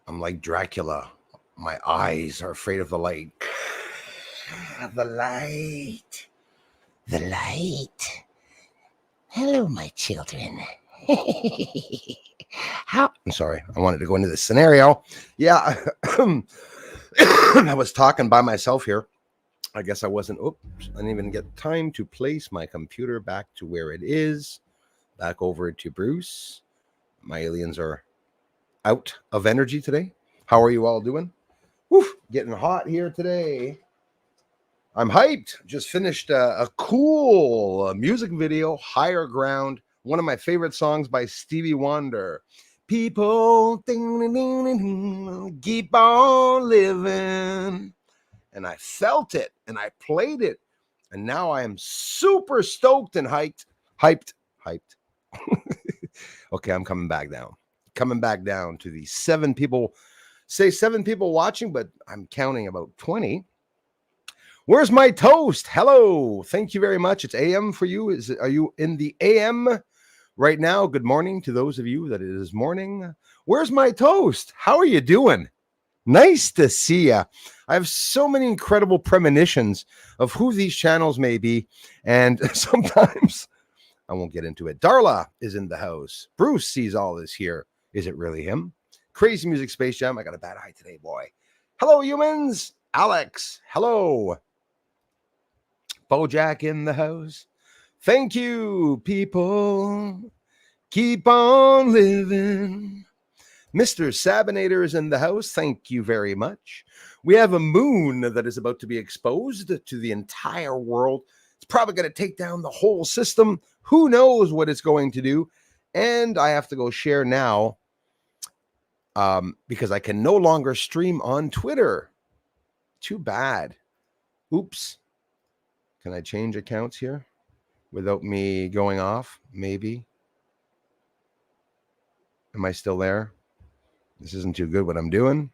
I'm like Dracula. My eyes are afraid of the light. The light. The light. Hello, my children. I'm sorry. I wanted to go into this scenario. Yeah. I was talking by myself here. I guess I wasn't. Oops. I didn't even get time to place my computer back to where it is. Back over to Bruce. My aliens are out of energy today. How are you all doing? Woof, getting hot here today. I'm hyped. Just finished a cool music video, Higher Ground, one of my favorite songs by Stevie Wonder. People ding, ding, ding, ding, keep on living. And I felt it and I played it. And now I am super stoked and hyped. Okay, I'm coming back down. Coming back down to the 7 people. Say 7 people watching, but I'm counting about 20. Where's my toast? Hello. Thank you very much. It's AM for you. Are you in the AM right now? Good morning to those of you that it is morning. Where's my toast? How are you doing? Nice to see you. I have so many incredible premonitions of who these channels may be. And sometimes I won't get into it. Darla is in the house. Bruce sees all this here. Is it really him? Crazy Music Space Jam. I got a bad eye today, boy. Hello, humans. Alex. Hello. Bojack in the house. Thank you, people. Keep on living. Mr. Sabinator is in the house. Thank you very much. We have a moon that is about to be exposed to the entire world. It's probably going to take down the whole system. Who knows what it's going to do? And I have to go share now because I can no longer stream on Twitter. Too bad. Oops. Can I change accounts here without me going off? Maybe. Am I still there? This isn't too good what I'm doing.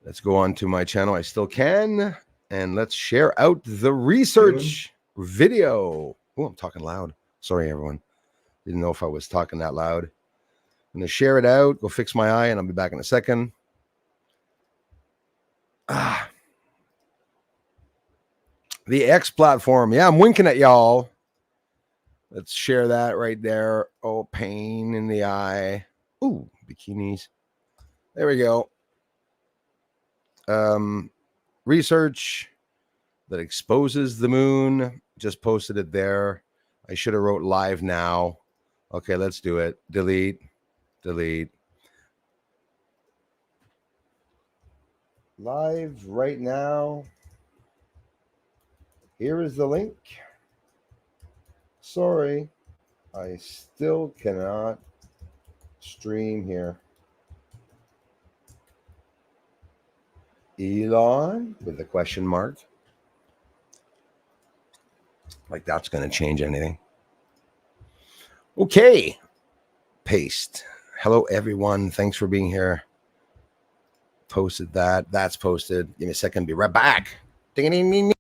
Let's go on to my channel. I still can. And let's share out the research video. Oh, I'm talking loud. Sorry, everyone. Didn't know if I was talking that loud. I'm going to share it out. Go fix my eye, and I'll be back in a second. The X platform. Yeah, I'm winking at y'all. Let's share that right there. Oh, pain in the eye. Ooh, bikinis. There we go. Research that exposes the moon. Just posted it there. I should have wrote live now. Okay, let's do it. Delete. Live right now. Here is the link. Sorry, I still cannot stream here. Elon with a question mark. Like that's going to change anything. Okay. Paste. Hello, everyone. Thanks for being here. Posted that. That's posted. Give me a second. Be right back. Ding-a-ding-ding-ding.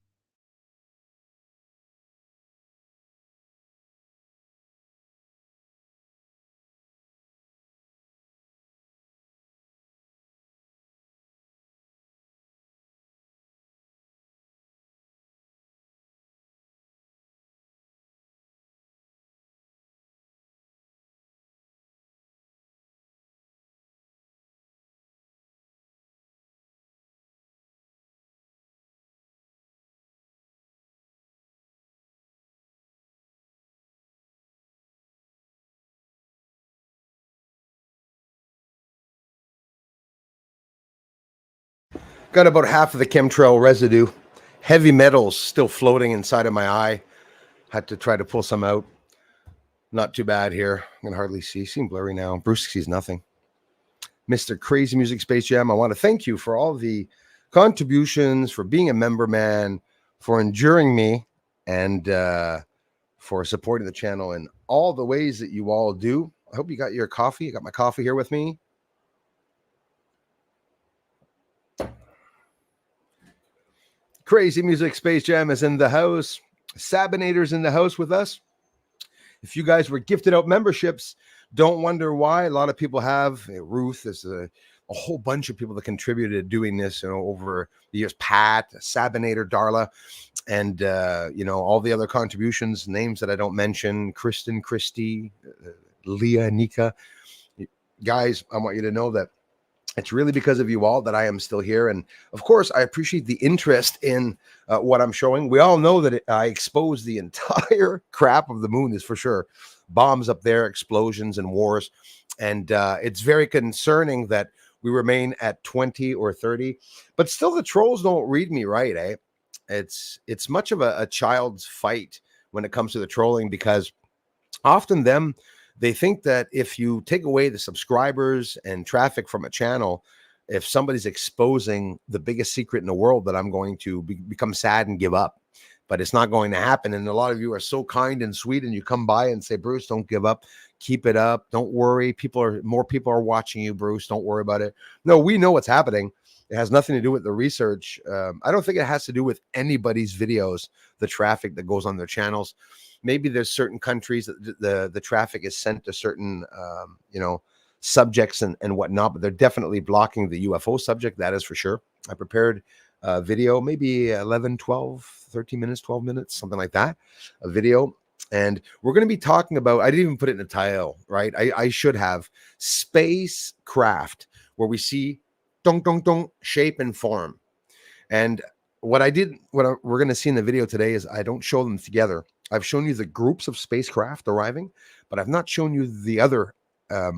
Got about half of the chemtrail residue. Heavy metals still floating inside of my eye. Had to try to pull some out. Not too bad here. I can hardly see. Seem blurry now. Bruce sees nothing. Mr. Crazy Music Space Jam, I want to thank you for all the contributions, for being a member, man, for enduring me, and for supporting the channel in all the ways that you all do. I hope you got your coffee. I got my coffee here with me. Crazy Music Space Jam is in the house. Sabinator's in the house with us. If you guys were gifted out memberships Don't wonder why. A lot of people have. Ruth, there's a whole bunch of people that contributed to doing this, over the years. Pat, Sabinator, Darla, and all the other contributions, names that I don't mention. Kristen, Christy, Leah, Nika. Guys, I want you to know that it's really because of you all that I am still here. And of course, I appreciate the interest in what I'm showing. We all know that I expose the entire crap of the moon, is for sure. Bombs up there, explosions and wars. And it's very concerning that we remain at 20 or 30. But still, the trolls don't read me right, eh? It's much of a child's fight when it comes to the trolling, because often they think that if you take away the subscribers and traffic from a channel, if somebody's exposing the biggest secret in the world, that I'm going to become sad and give up. But it's not going to happen. And a lot of you are so kind and sweet, and you come by and say, Bruce, don't give up. Keep it up. Don't worry. More people are watching you, Bruce. Don't worry about it. No, we know what's happening. It has nothing to do with the research. I don't think it has to do with anybody's videos, the traffic that goes on their channels. Maybe there's certain countries that the traffic is sent to certain, subjects and whatnot, but they're definitely blocking the UFO subject. That is for sure. I prepared a video, maybe 11, 12, 13 minutes, 12 minutes, something like that, a video. And we're going to be talking about, I didn't even put it in the title, right? I should have Spacecraft, where we see dong, dong, dong, shape and form. And we're going to see in the video today is I don't show them together. I've shown you the groups of spacecraft arriving, but I've not shown you the other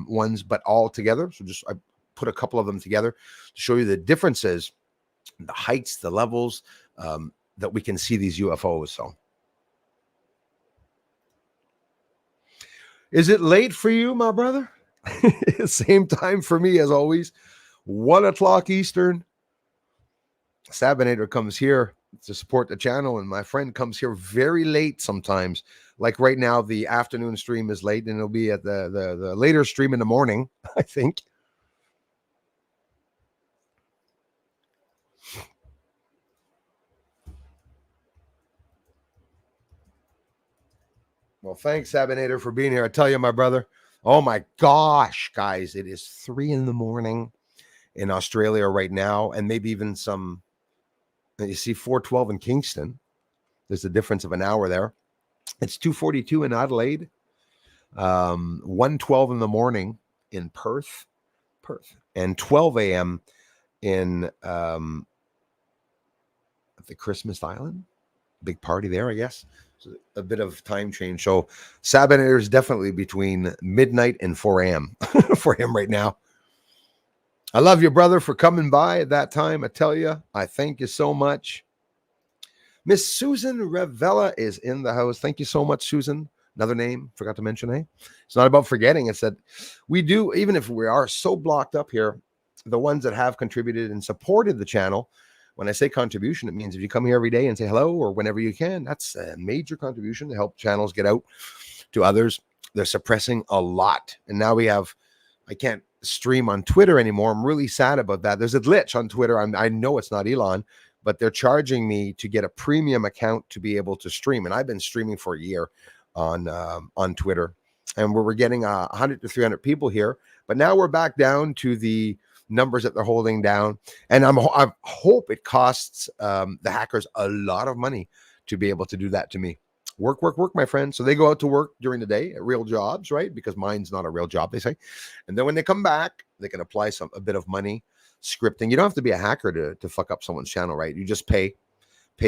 ones, but all together. So I put a couple of them together to show you the differences, the heights, the levels that we can see these UFOs. So, is it late for you, my brother? Same time for me as always. 1 o'clock Eastern. Sabinator comes here to support the channel, and my friend comes here very late sometimes. Like right now, the afternoon stream is late, and it'll be at the later stream in the morning, I think. Well, thanks, Sabinator, for being here. I tell you, my brother, oh my gosh, guys, it is 3 a.m. in Australia right now, and maybe even some. You see 4:12 in Kingston. There's a difference of an hour there. It's 2:42 in Adelaide, 1:12 in the morning in Perth, and 12 a.m. in the Christmas Island. Big party there, I guess. So a bit of time change. So Sabinator is definitely between midnight and 4 a.m. for him right now. I love you, brother, for coming by at that time. I tell you, I thank you so much. Miss Susan Revella is in the house. Thank you so much, Susan. Another name, forgot to mention, eh? It's not about forgetting. It's that we do, even if we are so blocked up here, the ones that have contributed and supported the channel. When I say contribution, it means if you come here every day and say hello or whenever you can, that's a major contribution to help channels get out to others. They're suppressing a lot. And now I can't stream on Twitter anymore. I'm really sad about that. There's a glitch on Twitter. I know it's not Elon, but they're charging me to get a premium account to be able to stream. And I've been streaming for a year on Twitter, and we're getting 100 to 300 people here. But now we're back down to the numbers that they're holding down. And I hope it costs the hackers a lot of money to be able to do that to me. Work, my friend. So they go out to work during the day at real jobs, right? Because mine's not a real job, they say. And then when they come back, they can apply a bit of money scripting. You don't have to be a hacker to fuck up someone's channel, right? You just pay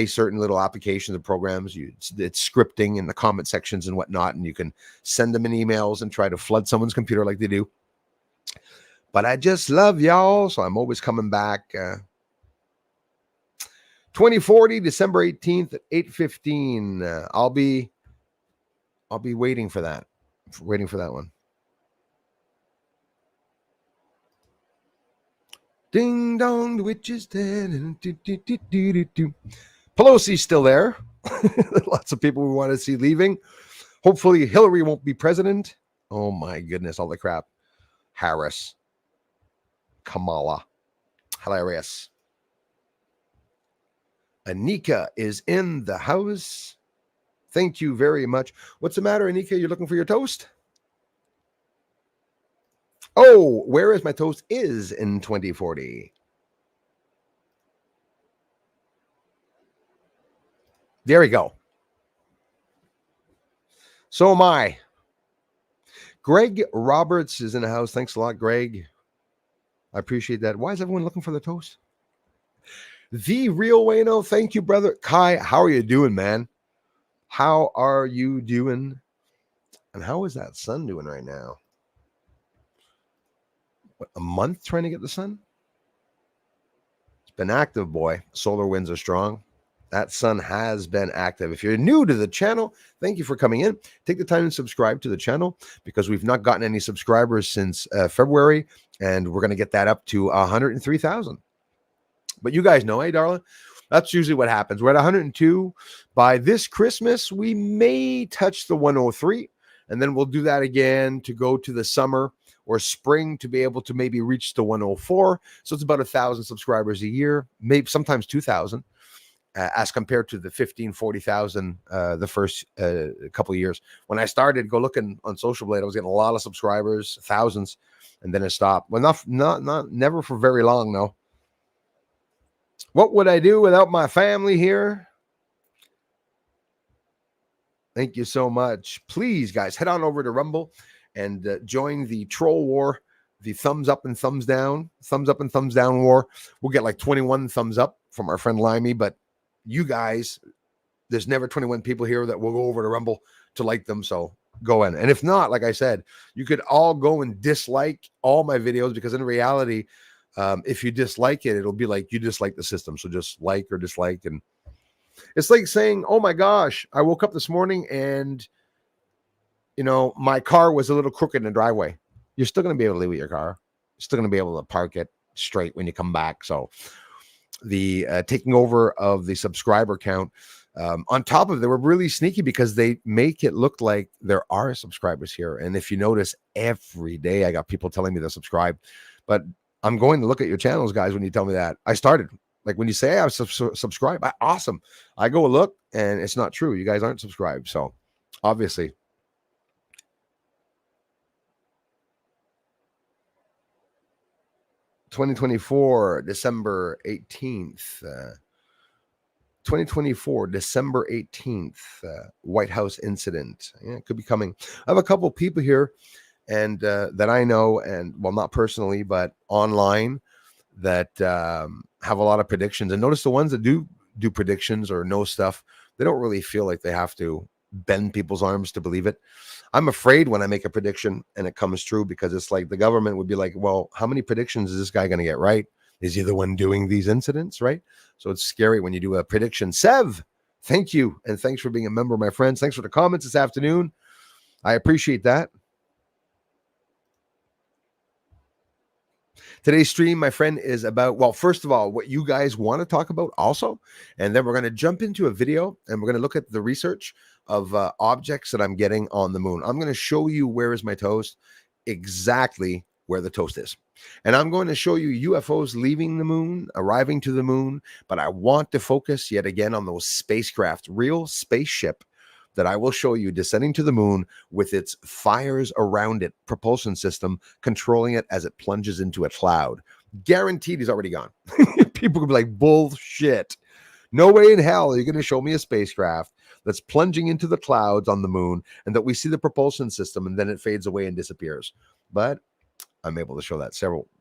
certain little applications and programs. It's scripting in the comment sections and whatnot, and you can send them in emails and try to flood someone's computer like they do. But I just love y'all, so I'm always coming back. 2040, December 18th at 8:15. I'll be waiting for that. Waiting for that one. Ding dong, the witch is dead. Pelosi's still there. Lots of people we want to see leaving. Hopefully Hillary won't be president. Oh my goodness, all the crap. Harris. Kamala. Hilarious. Anika is in the house. Thank you very much. What's the matter, Anika? You're looking for your toast? Oh, where is my toast is in 2040. There we go. So am I. Greg Roberts is in the house. Thanks a lot, Greg. I appreciate that. Why is everyone looking for the toast? The real Wayno. Thank you, brother. Kai, how are you doing, man? How are you doing? And how is that sun doing right now? What, a month trying to get the sun? It's been active, boy. Solar winds are strong. That sun has been active. If you're new to the channel, thank you for coming in. Take the time and subscribe to the channel because we've not gotten any subscribers since February, and we're going to get that up to 103,000. But you guys know, hey, darling, that's usually what happens. We're at 102. By this Christmas, we may touch the 103, and then we'll do that again to go to the summer or spring to be able to maybe reach the 104. So it's about 1,000 subscribers a year, maybe sometimes 2,000. As compared to the 40,000 the first couple of years. When I started, go looking on Social Blade, I was getting a lot of subscribers, thousands, and then it stopped. Well, not never for very long, no. What would I do without my family here? Thank you so much. Please, guys, head on over to Rumble and join the troll war, the thumbs up and thumbs down war. We'll get like 21 thumbs up from our friend Limey, but you guys, there's never 21 people here that will go over to Rumble to like them. So go in. And if not, like I said, you could all go and dislike all my videos because in reality, if you dislike it, it'll be like you dislike the system. So just like or dislike. And it's like saying, oh my gosh, I woke up this morning and, you know, my car was a little crooked in the driveway. You're still going to be able to leave with your car. You're still going to be able to park it straight when you come back. So the taking over of the subscriber count. On top of it, they were really sneaky because they make it look like there are subscribers here. And if you notice, every day I got people telling me they're subscribed. But I'm going to look at your channels, guys, when you tell me that. I started. Like when you say, I was subscribed, awesome. I go look, and it's not true. You guys aren't subscribed. So obviously. (2024) December 18th. 2024 December 18th. White House incident. Yeah, it could be coming. I have a couple people here, and that I know, and well, not personally, but online, that have a lot of predictions. And notice the ones that do predictions or know stuff, they don't really feel like they have to bend people's arms to believe it. I'm afraid when I make a prediction and it comes true because it's like the government would be like, well, how many predictions is this guy going to get right? Is he the one doing these incidents, right? So it's scary when you do a prediction. Sev, thank you. And thanks for being a member, my friends. Thanks for the comments this afternoon. I appreciate that. Today's stream, my friend, is about, well, first of all, what you guys want to talk about also. And then we're going to jump into a video and we're going to look at the research of objects that I'm getting on the moon. I'm going to show you where is my toast, exactly where the toast is. And I'm going to show you UFOs leaving the moon, arriving to the moon. But I want to focus yet again on those spacecraft, real spaceship that I will show you descending to the moon with its fires around it, propulsion system, controlling it as it plunges into a cloud. Guaranteed he's already gone. People could be like, bullshit. No way in hell are you going to show me a spacecraft that's plunging into the clouds on the moon and that we see the propulsion system and then it fades away and disappears. But I'm able to show that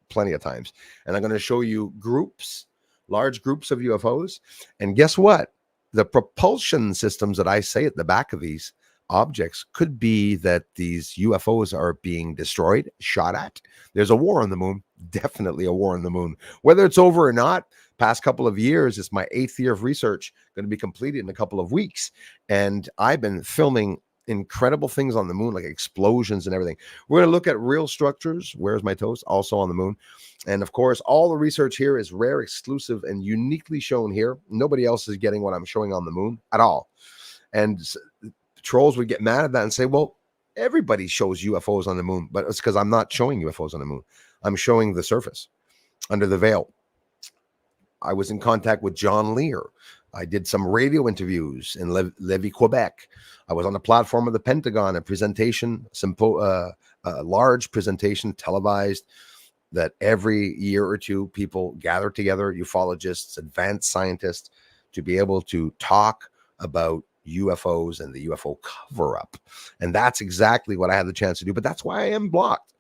plenty of times. And I'm going to show you groups, large groups of UFOs. And guess what? The propulsion systems that I say at the back of these objects could be that these UFOs are being destroyed, shot at. There's a war on the moon, definitely a war on the moon. Whether it's over or not, past couple of years, it's my 8th year of research, going to be completed in a couple of weeks. And I've been filming incredible things on the moon, like explosions and everything. We're going to look at real structures. Where's my toast? Also on the moon. And of course, all the research here is rare, exclusive, and uniquely shown here. Nobody else is getting what I'm showing on the moon at all. And trolls would get mad at that and say, well, everybody shows UFOs on the moon, but it's because I'm not showing UFOs on the moon. I'm showing the surface under the veil. I was in contact with John Lear, I did some radio interviews in Lévis, Quebec. I was on the platform of the Pentagon, a presentation, a large presentation televised that every year or two people gather together, ufologists, advanced scientists, to be able to talk about UFOs and the UFO cover-up. And that's exactly what I had the chance to do. But that's why I am blocked.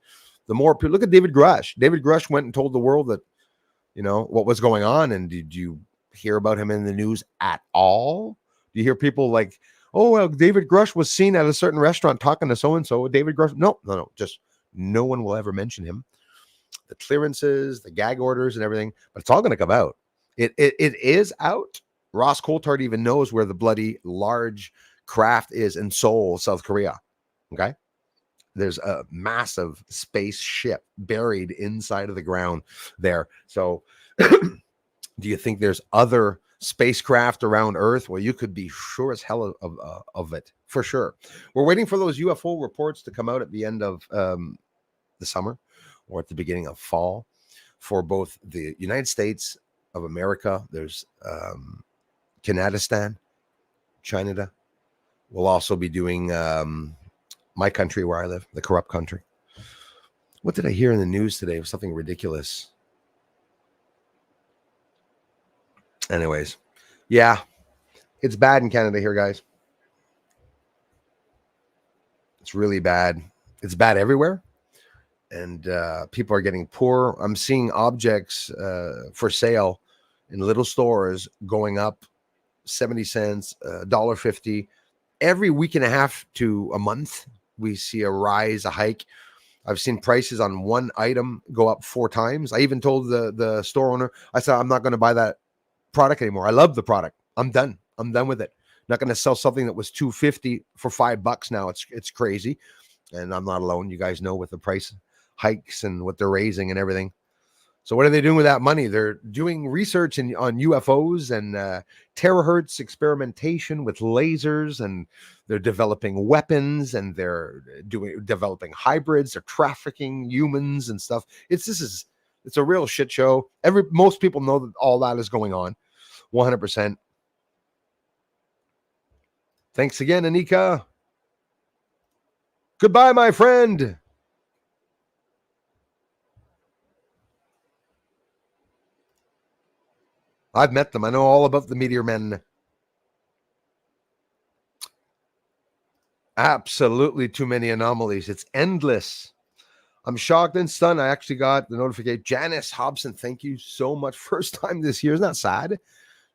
The more people, look at David Grush. David Grush went and told the world that, what was going on. And did you hear about him in the news at all? Do you hear people like, oh, well, David Grush was seen at a certain restaurant talking to so-and-so? David Grush. No. Just no one will ever mention him. The clearances, the gag orders and everything, but it's all going to come out. It is out. Ross Coulthard even knows where the bloody large craft is in Seoul, South Korea. Okay. There's a massive spaceship buried inside of the ground there. So do you think there's other spacecraft around Earth? Well, you could be sure as hell of it, for sure. We're waiting for those UFO reports to come out at the end of the summer or at the beginning of fall for both the United States of America. There's Canadistan, China. We'll also be doing my country where I live, the corrupt country. What did I hear in the news today? It was something ridiculous. Anyways, yeah, it's bad in Canada here, guys. It's really bad. It's bad everywhere. And people are getting poor. I'm seeing objects for sale in little stores going up 70 cents, $1.50. Every week and a half to a month, we see a rise, a hike. I've seen prices on one item go up 4 times. I even told the store owner, I said, I'm not going to buy that product anymore. I love the product. I'm done. I'm done with it. Not going to sell something that was $2.50 for $5 now. It's crazy. And I'm not alone. You guys know with the price hikes and what they're raising and everything. So what are they doing with that money? They're doing research on UFOs and terahertz experimentation with lasers, and they're developing weapons, and they're developing hybrids. They're trafficking humans and stuff. It's a real shit show. Most people know that all that is going on, 100%. Thanks again, Anika. Goodbye, my friend. I've met them. I know all about the meteor men. Absolutely too many anomalies. It's endless. I'm shocked and stunned. I actually got the notification. Janice Hobson, thank you so much. First time this year. Isn't that sad?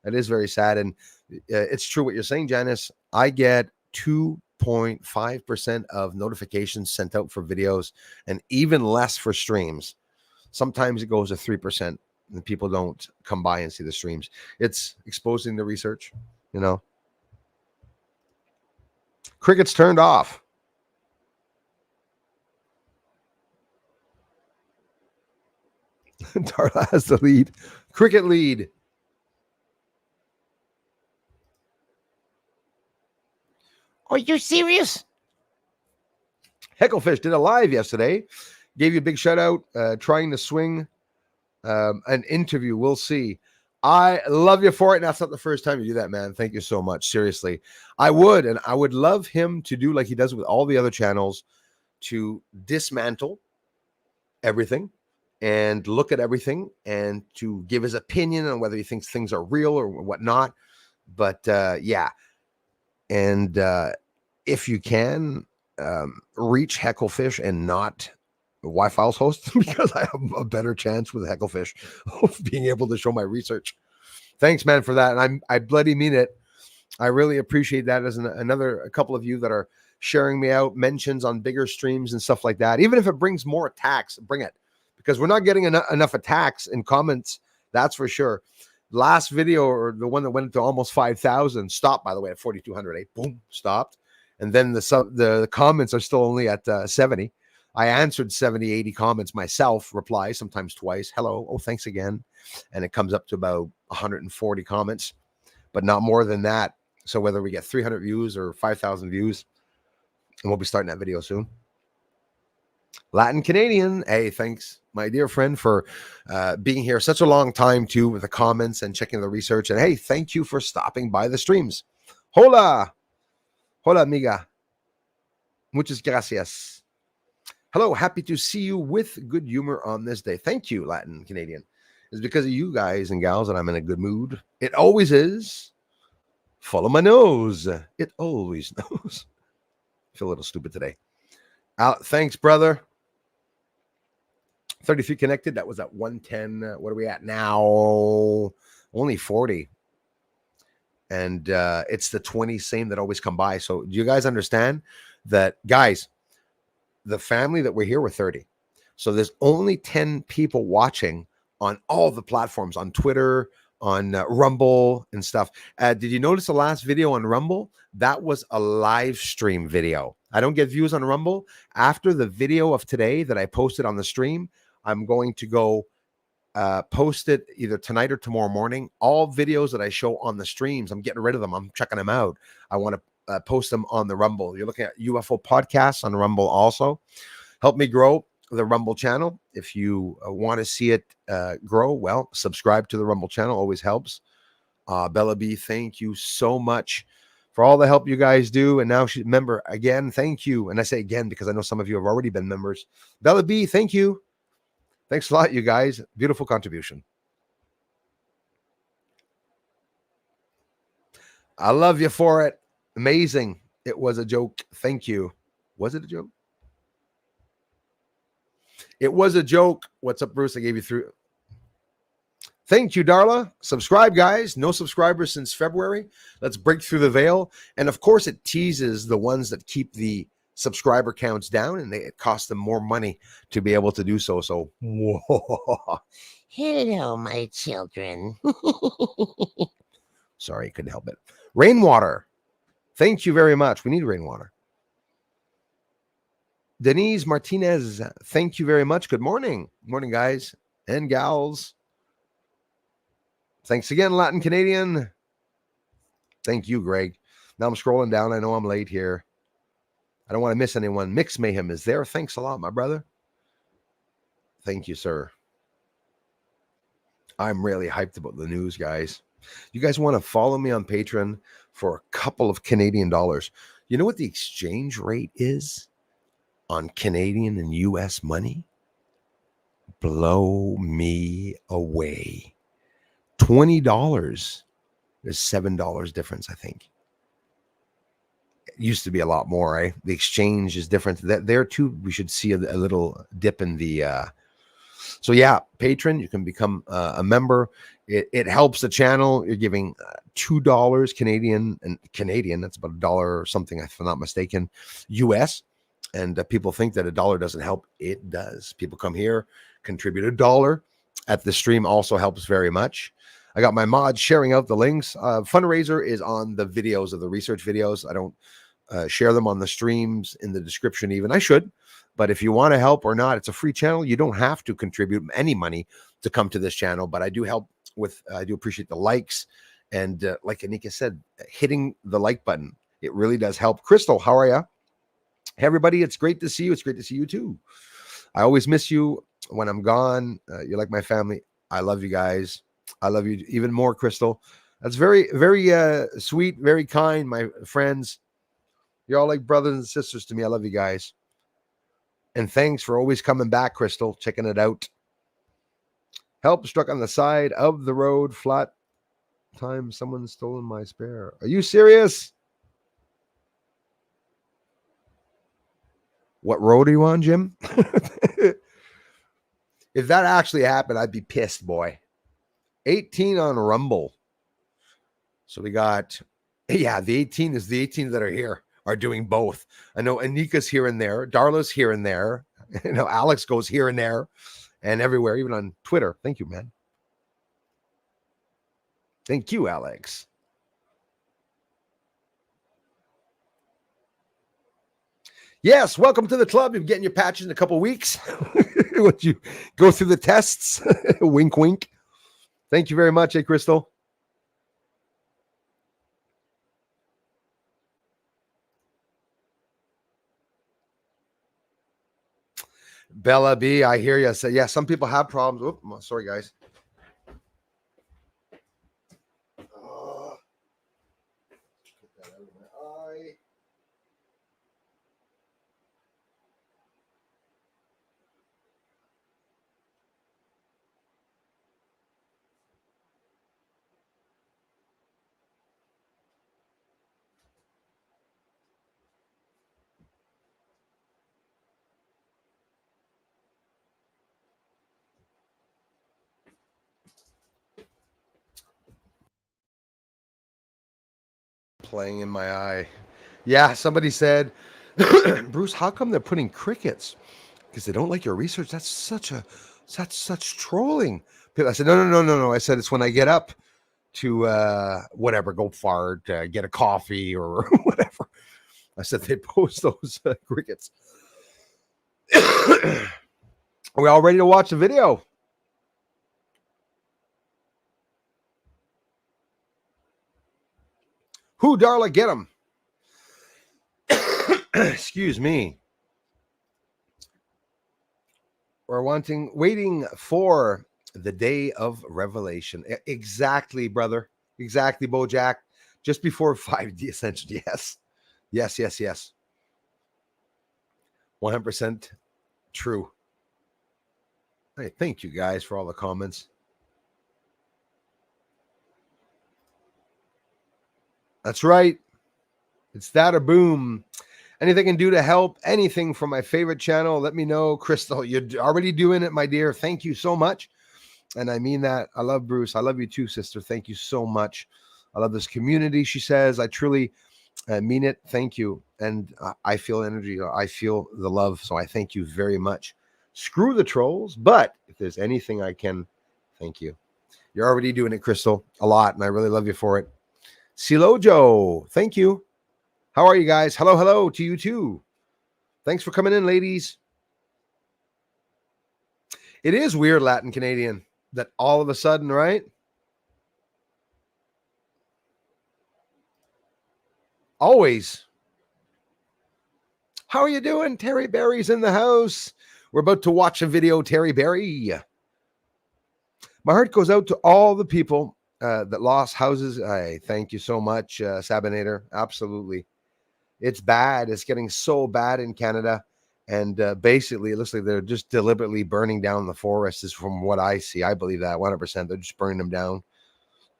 That is very sad. And it's true what you're saying, Janice. I get 2.5% of notifications sent out for videos and even less for streams. Sometimes it goes to 3%. And people don't come by and see the streams. It's exposing the research, Cricket's turned off. Darla has the lead. Cricket lead. Are you serious? Hecklefish did a live yesterday. Gave you a big shout out. Trying to swing an interview. We'll see. I love you for it. And that's not the first time you do that, man. Thank you so much. Seriously. I would love him to do like he does with all the other channels, to dismantle everything and look at everything and to give his opinion on whether he thinks things are real or whatnot. But yeah. And if you can reach Hecklefish and not Y-Files host, because I have a better chance with Hecklefish of being able to show my research. Thanks, man, for that. And I bloody mean it. I really appreciate that. As a couple of you that are sharing me out, mentions on bigger streams and stuff like that. Even if it brings more attacks, bring it, because we're not getting enough attacks and comments. That's for sure. Last video, or the one that went to almost 5,000, stopped, by the way, at 4,200. Boom, stopped. And then the comments are still only at 70. I answered 70, 80 comments myself, reply sometimes twice. Hello. Oh, thanks again. And it comes up to about 140 comments, but not more than that. So whether we get 300 views or 5,000 views, and we'll be starting that video soon. Latin Canadian. Hey, thanks. my dear friend, for being here such a long time too, with the comments and checking the research. And hey, thank you for stopping by the streams. Hola, amiga. Muchas gracias. Hello, happy to see you with good humor on this day. Thank you, Latin Canadian. It's because of you guys and gals that I'm in a good mood. It always is. Follow my nose. It always knows. I feel a little stupid today. Thanks, brother. 33 connected. That was at 110. What are we at now? Only 40. And it's the 20 same that always come by. So do you guys understand that, guys, the family that we're here, we're 30. So there's only 10 people watching on all the platforms, on Twitter, on Rumble and stuff. Did you notice the last video on Rumble? That was a live stream video. I don't get views on Rumble. After the video of today that I posted on the stream, I'm going to go post it either tonight or tomorrow morning. All videos that I show on the streams, I'm getting rid of them. I'm checking them out. I want to post them on the Rumble. You're looking at UFO podcasts on Rumble also. Help me grow the Rumble channel. If you want to see it grow, well, subscribe to the Rumble channel. Always helps. Bella B, thank you so much for all the help you guys do. And now she's a member again. Thank you. And I say again because I know some of you have already been members. Bella B, thank you. Thanks a lot, you guys. Beautiful contribution. I love you for it. Amazing. It was a joke. Thank you. Was it a joke? It was a joke. What's up, Bruce? I gave you through. Thank you, Darla. Subscribe, guys. No subscribers since February. Let's break through the veil. And of course, it teases the ones that keep the subscriber counts down, and it costs them more money to be able to do so. So, whoa. Hello, my children. Sorry, couldn't help it. Rainwater. Thank you very much. We need rainwater. Denise Martinez, thank you very much. Good morning. Good morning, guys and gals. Thanks again, Latin Canadian. Thank you, Greg. Now I'm scrolling down. I know I'm late here. I don't want to miss anyone. Mix Mayhem is there. Thanks a lot, my brother. Thank you, sir. I'm really hyped about the news, guys. You guys want to follow me on Patreon for a couple of Canadian dollars. You know what the exchange rate is on Canadian and US money? Blow me away. $20 is $7 difference, I think. It used to be a lot more, eh? The exchange is different. There too, we should see a little dip in the so yeah, patron, you can become a member. It helps the channel. You're giving $2 Canadian, and Canadian, that's about $1 or something, if I'm not mistaken, US. And people think that $1 doesn't help. It does. People come here, contribute $1 at the stream, also helps very much. I got my mods sharing out the links. Fundraiser is on the videos of the research videos. I don't share them on the streams in the description even. I should. But if you want to help or not, it's a free channel. You don't have to contribute any money to come to this channel. But I do help with, I do appreciate the likes. And like Anika said, hitting the like button, it really does help. Crystal, how are you? Hey, everybody, it's great to see you. It's great to see you too. I always miss you when I'm gone. You're like my family. I love you guys. I love you even more, Crystal. That's very, very sweet, very kind, my friends. You're all like brothers and sisters to me. I love you guys. And thanks for always coming back, Crystal, checking it out. Help struck on the side of the road. Flat time someone's stolen my spare. Are you serious? What road are you on, Jim? If that actually happened, I'd be pissed, boy. 18 on Rumble. So we got, yeah, the 18 is the 18 that are here are doing both. I know Anika's here and there. Darla's here and there. You know, Alex goes here and there and everywhere, even on Twitter. Thank you, man. Thank you, Alex. Yes, welcome to the club. You're getting your patches in a couple weeks. Would you go through the tests? Wink, wink. Thank you very much, hey, Crystal. Bella B, I hear you. So, yeah, some people have problems. Oop, sorry, guys. Get that out of my eye. Playing in my eye. Yeah, somebody said, Bruce, how come they're putting crickets? Because they don't like your research. That's such trolling. I said, no. I said, it's when I get up to whatever, go fart, get a coffee or whatever. I said they post those crickets. Are we all ready to watch the video? Who, Darla, get him? Excuse me. We're waiting for the day of revelation. Exactly, brother. Exactly, Bojack. Just before 5D Ascension. Yes. 100% true. Hey, thank you guys for all the comments. That's right. It's that or boom. Anything I can do to help, anything from my favorite channel, let me know. Crystal, you're already doing it, my dear. Thank you so much. And I mean that. I love Bruce. I love you too, sister. Thank you so much. I love this community, she says. I truly mean it. Thank you. And I feel energy. I feel the love. So I thank you very much. Screw the trolls. But if there's anything I can, thank you. You're already doing it, Crystal, a lot. And I really love you for it. Silojo, thank you. How are you guys? Hello to you too. Thanks for coming in, ladies. It is weird, Latin Canadian, that all of a sudden, right? Always. How are you doing? Terry Berry's in the house. We're about to watch a video, Terry Berry. My heart goes out to all the people that lost houses. I thank you so much, Sabinator. Absolutely. It's bad. It's getting so bad in Canada. And basically, it looks like they're just deliberately burning down the forests, is from what I see. I believe that 100%. They're just burning them down,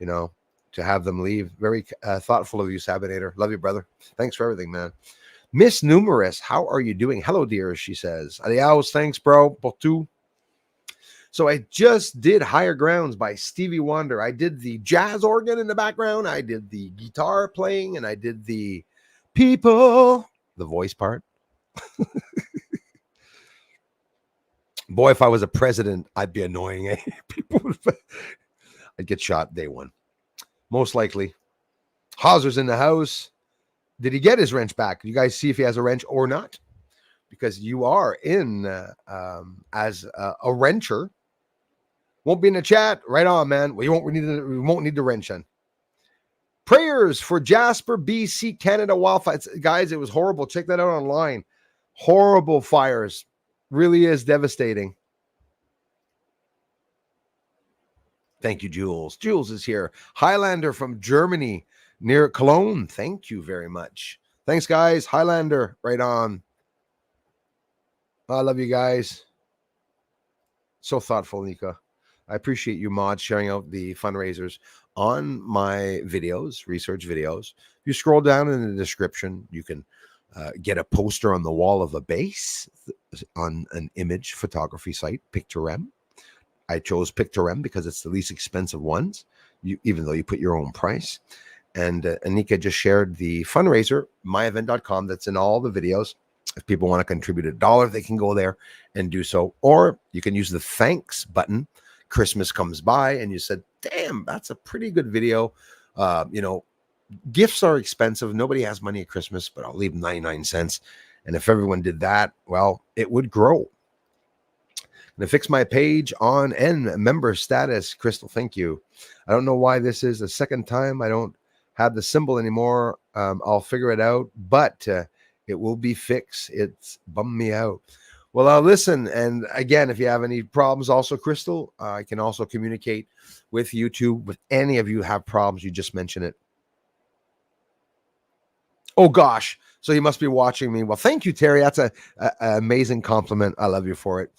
to have them leave. Very thoughtful of you, Sabinator. Love you, brother. Thanks for everything, man. Miss Numerous, how are you doing? Hello, dear, she says. Adios, thanks, bro. Portu. So I just did Higher Grounds by Stevie Wonder. I did the jazz organ in the background. I did the guitar playing, and I did the people, the voice part. Boy, if I was a president, I'd be annoying. Eh? I'd get shot day one. Most likely. Hauser's in the house. Did he get his wrench back? You guys see if he has a wrench or not? Because you are in as a wrencher. Won't be in the chat. Right on, man. We won't need the wrench on. Prayers for Jasper, BC, Canada wildfires. Guys, it was horrible. Check that out online. Horrible fires. Really is devastating. Thank you, Jules. Jules is here. Highlander from Germany near Cologne. Thank you very much. Thanks, guys. Highlander, right on. I love you guys. So thoughtful, Nika. I appreciate you, mods, sharing out the fundraisers on my videos, research videos. If you scroll down in the description, you can get a poster on the wall of a base on an image photography site, Pictorem. I chose Pictorem because it's the least expensive ones, even though you put your own price. And Anika just shared the fundraiser, myevent.com, that's in all the videos. If people want to contribute $1, they can go there and do so. Or you can use the thanks button. Christmas comes by and you said, damn, that's a pretty good video. Gifts are expensive. Nobody has money at Christmas, but I'll leave 99 cents. And if everyone did that, well, it would grow. And to fix my page on and member status, Crystal, thank you. I don't know why this is the second time I don't have the symbol anymore. I'll figure it out, but it will be fixed. It's bummed me out. Well, listen, and again, if you have any problems, also, Crystal, I can also communicate with YouTube. With any of you have problems, you just mention it. Oh gosh, so you must be watching me. Well, thank you, Terry. That's a amazing compliment. I love you for it.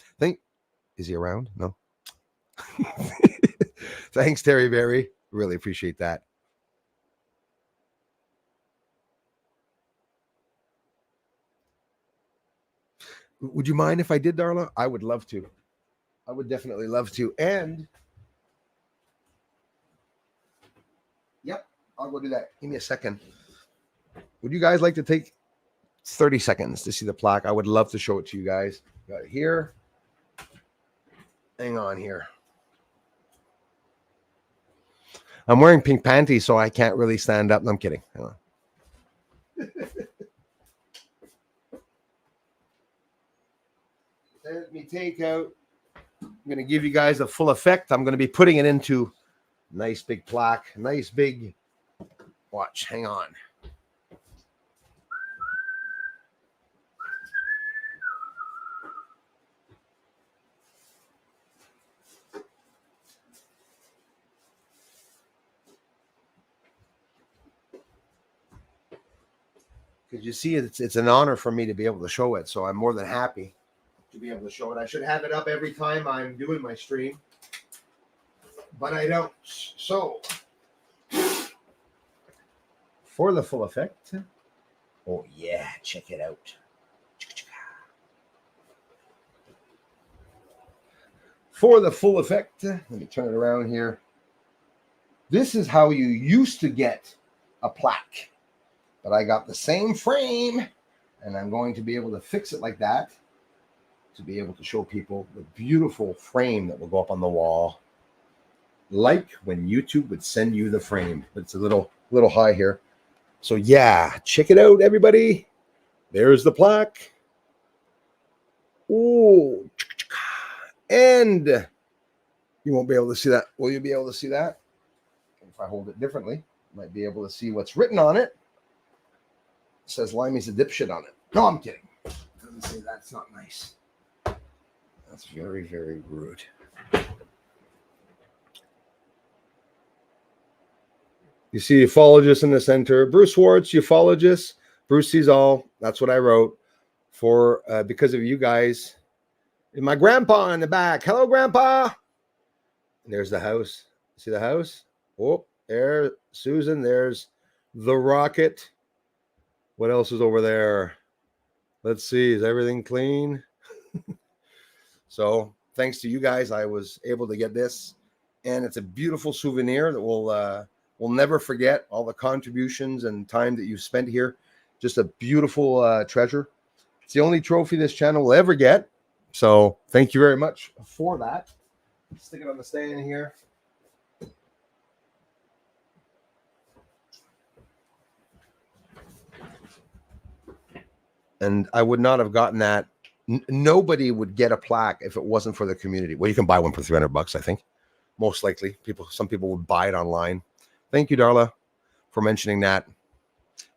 Is he around? No. Thanks, Terry Berry. Really appreciate that. Would you mind if I did, Darla? I would love to. I would definitely love to. And yep, I'll go do that. Give me a second. Would you guys like to take 30 seconds to see the plaque? I would love to show it to you guys. Got it here. Hang on here. I'm wearing pink panties, so I can't really stand up. No, I'm kidding. Hang on. Let me take out. I'm going to give you guys a full effect. I'm going to be putting it into nice big plaque. Nice big. Watch. Hang on. Because you see, it's an honor for me to be able to show it. So I'm more than happy to be able to show it. I should have it up every time I'm doing my stream, but I don't. So for the full effect, oh yeah, check it out. For the full effect, let me turn it around here. This is how you used to get a plaque, but I got the same frame, and I'm going to be able to fix it like that to be able to show people the beautiful frame that will go up on the wall, like when YouTube would send you the frame. But it's a little high here. So yeah, check it out, everybody. There's the plaque. Ooh, and you won't be able to see that. Will you be able to see that? If I hold it differently, you might be able to see what's written on it. It says Limey's a dipshit on it. No, I'm kidding. It doesn't say that. It's not nice. That's very, very rude. You see ufologists in the center. Bruce Swartz, ufologist. Bruce sees all. That's what I wrote for because of you guys. And my grandpa in the back. Hello, Grandpa. And there's the house. See the house? Oh, there, Susan. There's the rocket. What else is over there? Let's see. Is everything clean? So thanks to you guys, I was able to get this, and it's a beautiful souvenir that we'll never forget. All the contributions and time that you spent here, just a beautiful treasure. It's the only trophy this channel will ever get. So thank you very much for that. Stick it on the stand here. And I would not have gotten that. Nobody would get a plaque if it wasn't for the community. Well, you can buy one for $300, I think. Most likely, some people would buy it online. Thank you, Darla, for mentioning that,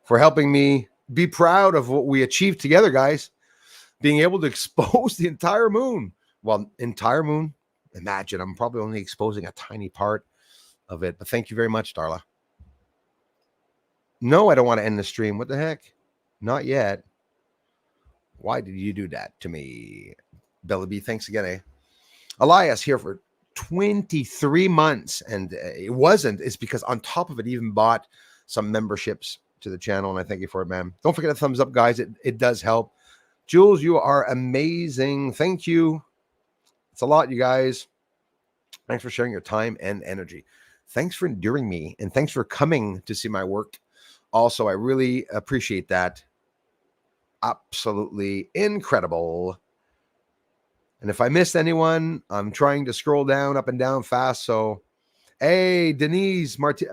for helping me be proud of what we achieved together, guys. Being able to expose the entire moon. Well, entire moon. Imagine, I'm probably only exposing a tiny part of it. But thank you very much, Darla. No, I don't want to end the stream. What the heck? Not yet. Why did you do that to me? Bella B, thanks again, eh? Elias here for 23 months. And it wasn't. It's because on top of it, even bought some memberships to the channel. And I thank you for it, man. Don't forget to thumbs up, guys. It does help. Jules, you are amazing. Thank you. It's a lot, you guys. Thanks for sharing your time and energy. Thanks for enduring me. And thanks for coming to see my work. Also, I really appreciate that. Absolutely incredible. And if I missed anyone, I'm trying to scroll down, up and down fast. So, hey, Denise Martin.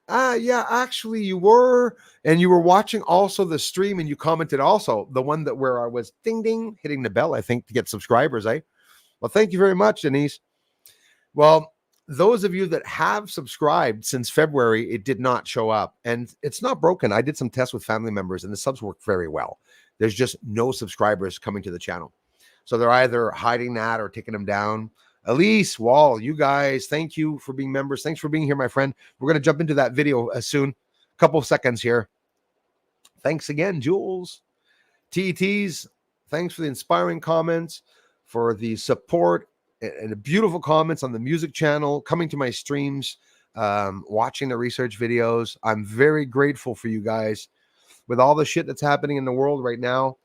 Yeah, actually you were, and you were watching also the stream, and you commented also the one that where I was ding, ding, hitting the bell, I think, to get subscribers, eh? Well, thank you very much, Denise. Well, those of you that have subscribed since February, it did not show up, and it's not broken. I did some tests with family members, and the subs work very well. There's just no subscribers coming to the channel. So they're either hiding that or taking them down. Elise, Wall, you guys, thank you for being members. Thanks for being here, my friend. We're going to jump into that video soon. Couple of seconds here. Thanks again, Jules. TETs, thanks for the inspiring comments, for the support, and the beautiful comments on the music channel, coming to my streams, watching the research videos. I'm very grateful for you guys. With all the shit that's happening in the world right now,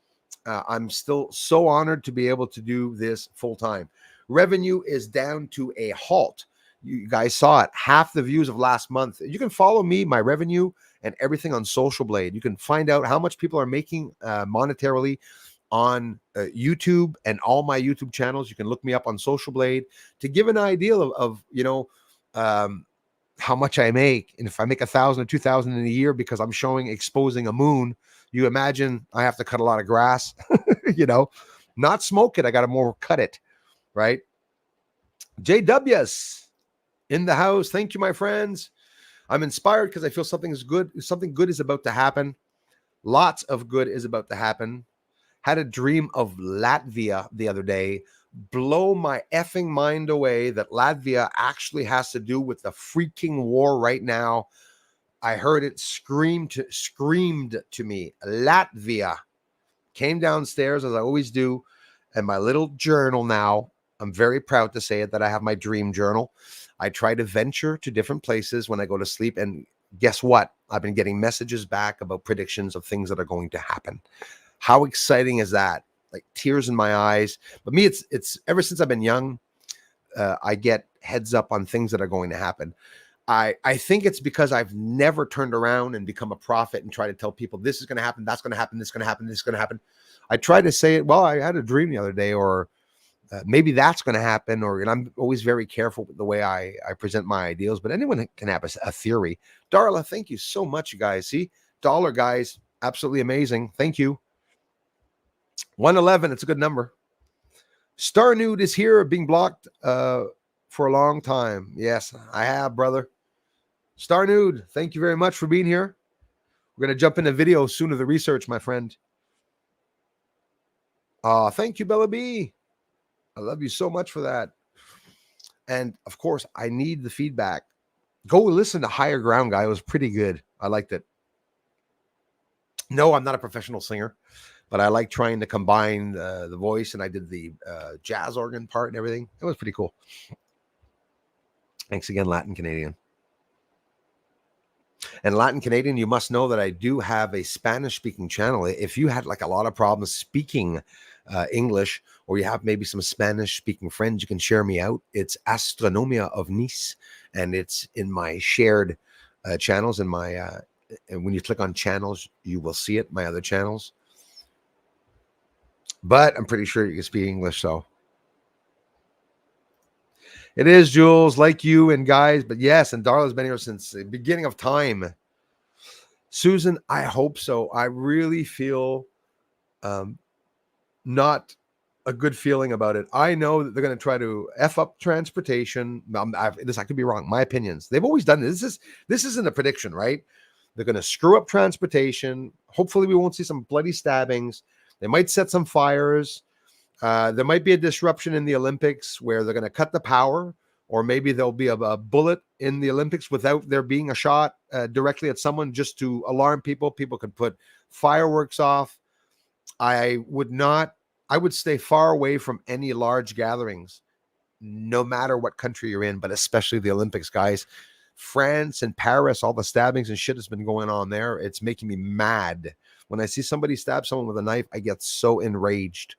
I'm still so honored to be able to do this full time. Revenue is down to a halt. You guys saw it, half the views of last month. You can follow me, my revenue, and everything on Social Blade. You can find out how much people are making monetarily on YouTube and all my YouTube channels. You can look me up on Social Blade to give an idea of how much I make. And if I make 1,000 or 2,000 in a year because I'm showing exposing a moon, you imagine I have to cut a lot of grass, not smoke it. I got to more cut it, right? JWs in the house. Thank you, my friends. I'm inspired because I feel something good is about to happen. Lots of good is about to happen. Had a dream of Latvia the other day. Blow my effing mind away that Latvia actually has to do with the freaking war right now. I heard it screamed to me. Latvia. Came downstairs as I always do, and my little journal now. I'm very proud to say it that I have my dream journal. I try to venture to different places when I go to sleep, and guess what? I've been getting messages back about predictions of things that are going to happen. How exciting is that? Like tears in my eyes. But me, it's ever since I've been young, I get heads up on things that are going to happen. I think it's because I've never turned around and become a prophet and try to tell people this is going to happen, that's going to happen, this is going to happen, this is going to happen. I try to say it, well, I had a dream the other day, or maybe that's going to happen, and I'm always very careful with the way I present my ideals, but anyone can have a theory. Darla, thank you so much, you guys. See, dollar guys, absolutely amazing. Thank you. 111, it's a good number. Star Nude is here, being blocked for a long time. Yes, I have, brother. Star Nude, thank you very much for being here. We're going to jump into video soon of the research, my friend. Thank you, Bella B. I love you so much for that. And of course, I need the feedback. Go listen to Higher Ground, guy. It was pretty good. I liked it. No, I'm not a professional singer, but I like trying to combine the voice, and I did the jazz organ part and everything. It was pretty cool. Thanks again, Latin Canadian. And Latin Canadian, you must know that I do have a Spanish-speaking channel. If you had like a lot of problems speaking English, or you have maybe some Spanish-speaking friends, you can share me out. It's Astronomia of Nice, and it's in my shared channels. In my and when you click on channels, you will see it. My other channels, but I'm pretty sure you can speak English, so. It is, Jules, like you and guys, but yes, and Darla's been here since the beginning of time. Susan, I hope so. I really feel not a good feeling about it. I know that they're going to try to F up transportation. I could be wrong. My opinions. They've always done this. This isn't a prediction, right? They're going to screw up transportation. Hopefully we won't see some bloody stabbings. They might set some fires. There might be a disruption in the Olympics where they're going to cut the power, or maybe there'll be a bullet in the Olympics without there being a shot directly at someone, just to alarm people. People could put fireworks off. I would stay far away from any large gatherings, no matter what country you're in, but especially the Olympics, guys. France and Paris, all the stabbings and shit has been going on there. It's making me mad. When I see somebody stab someone with a knife, I get so enraged.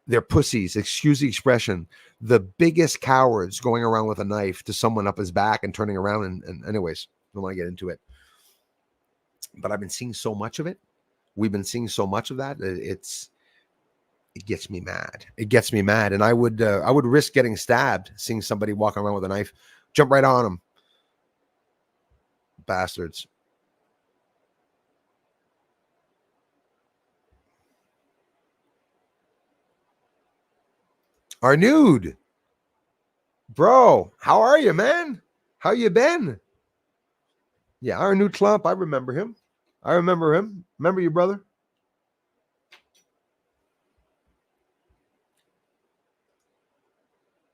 They're pussies, excuse the expression. The biggest cowards going around with a knife to someone up his back and turning around. And anyways, I don't want to get into it. But I've been seeing so much of it. We've been seeing so much of that. It gets me mad. It gets me mad. And I would risk getting stabbed, seeing somebody walking around with a knife, jump right on them. Bastards. Our nude. Bro, how are you, man? How you been? Yeah, our new clump. I remember him. Remember you, brother?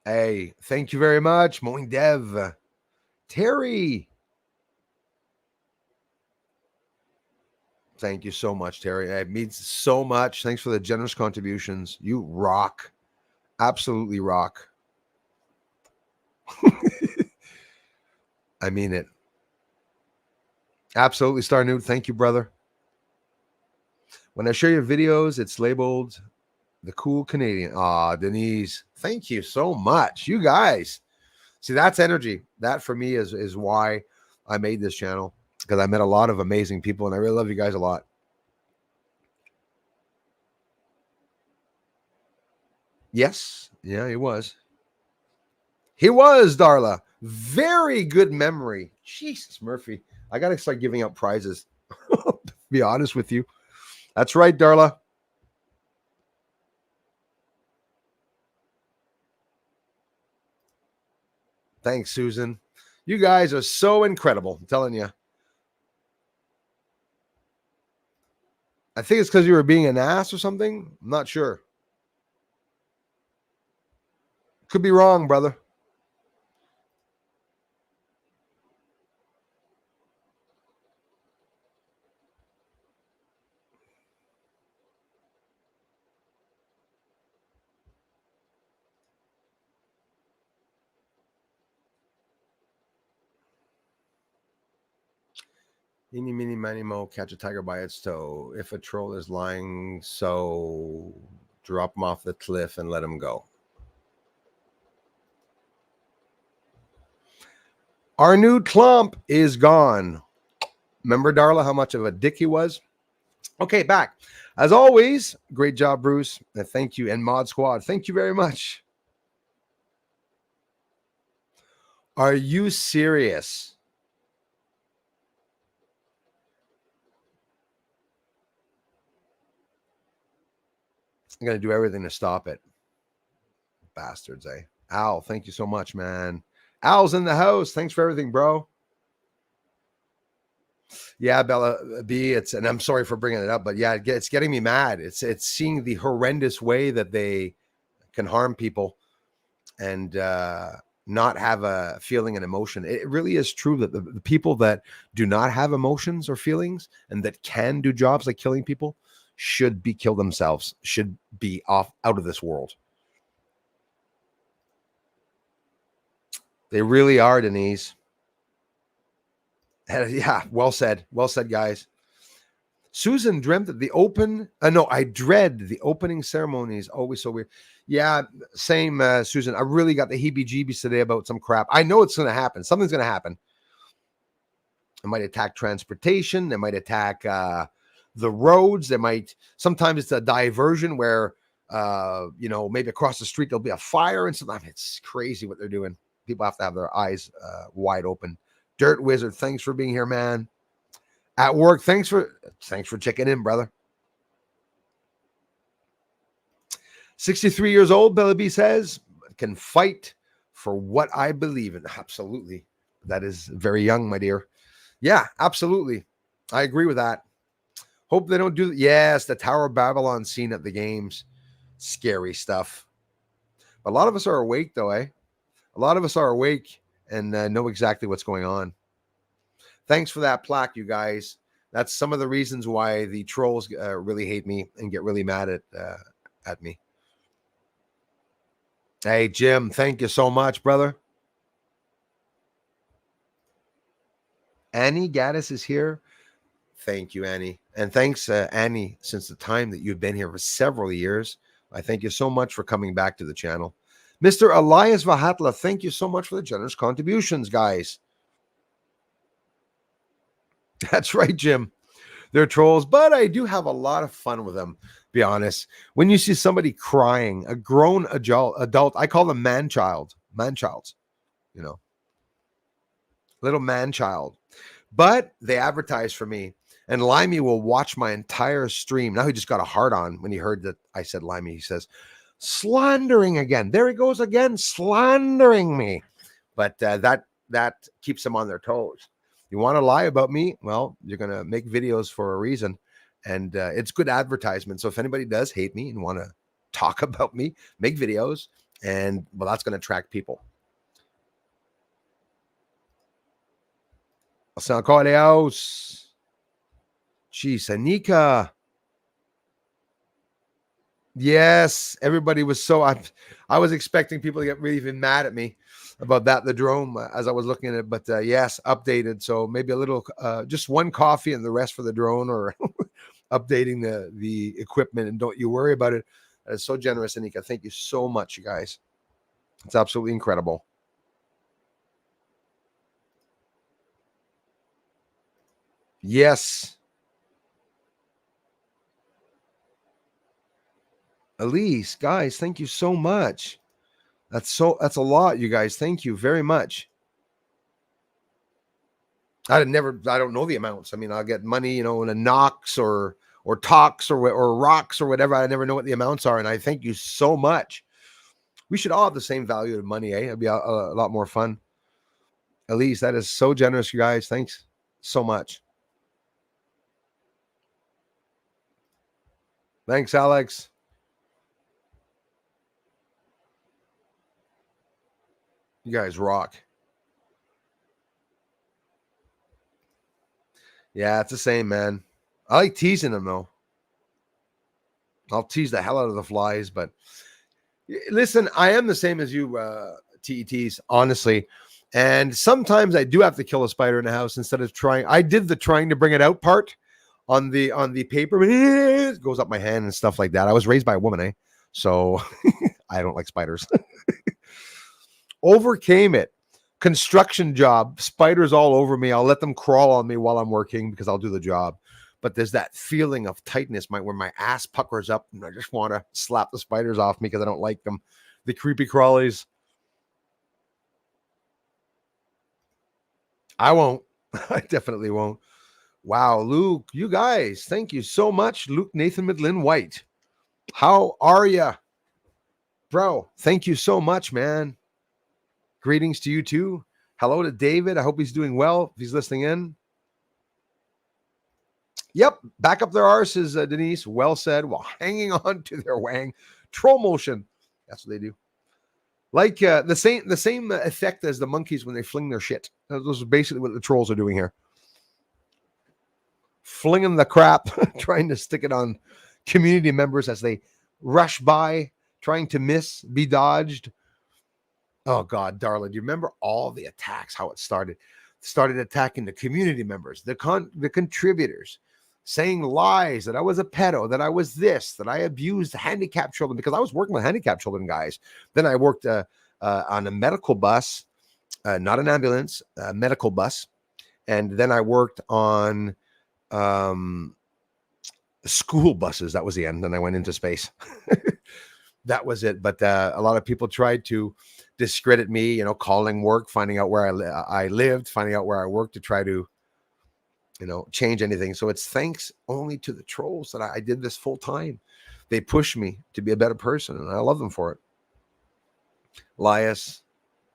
Hey, thank you very much. Mowing Dev. Terry. Thank you so much, Terry. It means so much. Thanks for the generous contributions. You rock. Absolutely rock. I mean it. Absolutely, Star Newt. Thank you, brother. When I share your videos, it's labeled the cool Canadian. Ah, Denise. Thank you so much. You guys. See, that's energy. That for me is why I made this channel. Because I met a lot of amazing people and I really love you guys a lot. Yes. Yeah, he was. He was, Darla. Very good memory. Jesus, Murphy. I got to start giving out prizes. To be honest with you. That's right, Darla. Thanks, Susan. You guys are so incredible. I'm telling you. I think it's because you were being an ass or something. I'm not sure. Could be wrong, brother. Eeny, meeny, miny, mo, catch a tiger by its toe. If a troll is lying, so drop him off the cliff and let him go. Our new clump is gone. Remember, Darla, how much of a dick he was? Okay, back. As always, great job, Bruce. And thank you. And Mod Squad, thank you very much. Are you serious? I'm going to do everything to stop it. Bastards, eh? Al, thank you so much, man. Al's in the house. Thanks for everything, bro. Yeah, Bella B. And I'm sorry for bringing it up, but yeah, it's getting me mad. It's seeing the horrendous way that they can harm people and not have a feeling and emotion. It really is true that the people that do not have emotions or feelings and that can do jobs like killing people should be killed themselves. Should be out of this world. They really are, Denise. Yeah, well said. Well said, guys. Susan dreamt that the I dread the opening ceremonies. Always so weird. Yeah, same, Susan. I really got the heebie-jeebies today about some crap. I know it's going to happen. Something's going to happen. It might attack transportation. They might attack the roads. They might, sometimes it's a diversion where, maybe across the street, there'll be a fire and something. It's crazy what they're doing. People have to have their eyes wide open. Dirt Wizard, thanks for being here, man. At work, thanks for checking in, brother. 63 years old, Bella B says, can fight for what I believe in. Absolutely. That is very young, my dear. Yeah, absolutely. I agree with that. Hope they don't do. Yes, the Tower of Babylon scene at the games. Scary stuff. But a lot of us are awake, though, eh? A lot of us are awake and know exactly what's going on. Thanks for that plaque, you guys. That's some of the reasons why the trolls really hate me and get really mad at me. Hey, Jim, thank you so much, brother. Annie Gaddis is here. Thank you, Annie. And thanks, Annie, since the time that you've been here for several years. I thank you so much for coming back to the channel. Mr. Elias Vahatla, thank you so much for the generous contributions, guys. That's right, Jim. They're trolls, but I do have a lot of fun with them, be honest. When you see somebody crying, a grown adult, I call them man-childs, little man-child. But they advertise for me, and Limey will watch my entire stream. Now he just got a heart on when he heard that I said Limey. He says, slandering again. There he goes again, slandering me. But that keeps them on their toes. You want to lie about me? Well, you're going to make videos for a reason. And it's good advertisement. So if anybody does hate me and want to talk about me, make videos, And well, that's going to attract people. C'est encore les house. Jeez, Anika. Yes, everybody was so. I was expecting people to get really even mad at me about that, the drone, as I was looking at it. But yes, updated. So maybe a little, just one coffee and the rest for the drone, or updating the equipment. And don't you worry about it. That is so generous, Anika. Thank you so much, you guys. It's absolutely incredible. Yes. Elise, guys, thank you so much. That's a lot, you guys. Thank you very much. I don't know the amounts. I mean, I'll get money, in a Knox or talks or rocks or whatever. I never know what the amounts are. And I thank you so much. We should all have the same value of money, eh? It'd be a lot more fun. Elise, that is so generous, you guys. Thanks so much. Thanks, Alex. You guys rock. Yeah, it's the same, man. I like teasing them, though. I'll tease the hell out of the flies, but listen, I am the same as you, TETs, honestly. And sometimes I do have to kill a spider in the house instead of trying. I did the trying to bring it out part on the paper. It goes up my hand and stuff like that. I was raised by a woman, eh? So I don't like spiders. Overcame it. Construction job, spiders all over me. I'll let them crawl on me while I'm working because I'll do the job. But there's that feeling of tightness where my ass puckers up and I just want to slap the spiders off me because I don't like them. The creepy crawlies. I won't. I definitely won't. Wow, Luke, you guys, thank you so much. Luke Nathan Midlin White. How are you? Bro, thank you so much, man. Greetings to you too. Hello to David. I hope he's doing well if he's listening in. Yep, back up their arses, Denise. Well said. While hanging on to their wang. Troll motion. That's what they do. Like the same effect as the monkeys when they fling their shit. Those are basically what the trolls are doing here. Flinging the crap, trying to stick it on community members as they rush by, trying to miss, be dodged. Oh God, Darla, do you remember all the attacks? How it started? Started attacking the community members, the contributors, saying lies that I was a pedo, that I was this, that I abused handicapped children because I was working with handicapped children, guys. Then I worked on a medical bus, not an ambulance, a medical bus, and then I worked on school buses. That was the end. Then I went into space. That was it. But a lot of people tried to discredit me, calling work, finding out where I lived, finding out where I worked to try to, change anything. So it's thanks only to the trolls that I did this full time. They pushed me to be a better person, and I love them for it. Elias,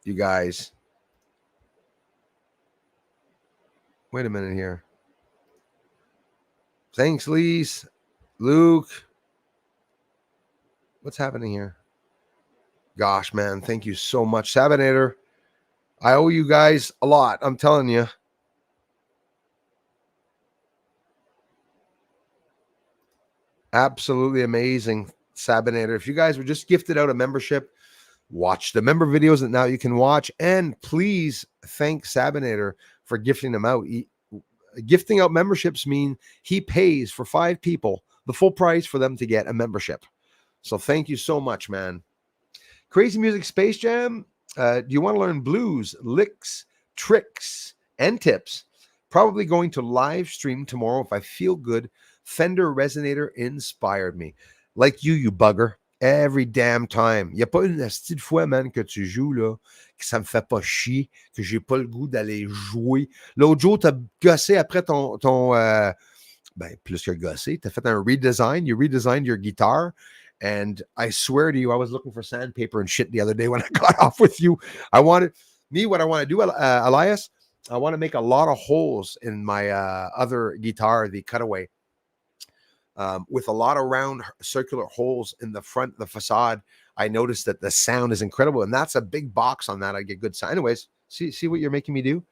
you guys. Wait a minute here. Thanks, Lise. Luke. What's happening here? Gosh, man, thank you so much. Sabinator, I owe you guys a lot. I'm telling you. Absolutely amazing, Sabinator. If you guys were just gifted out a membership, watch the member videos that now you can watch. And please thank Sabinator for gifting them out. Gifting out memberships mean he pays for 5 people the full price for them to get a membership. So thank you so much, man. Crazy Music Space Jam. Do you want to learn blues, licks, tricks, and tips? Probably going to live stream tomorrow if I feel good. Fender Resonator inspired me. Like you bugger. Every damn time. Il n'y a pas une petite fois, man, que tu joues, là, que ça me fait pas chier, que j'ai pas le goût d'aller jouer. L'autre jour, t'as gossé après ton plus que gossé, t'as fait un redesign. You redesigned your guitar. And I swear to you, I was looking for sandpaper and shit the other day when I got off with you. What I want to do, Elias, I want to make a lot of holes in my other guitar, the Cutaway, with a lot of round circular holes in the front, the facade. I noticed that the sound is incredible, and that's a big box on that. I get good sound. Anyways, see what you're making me do.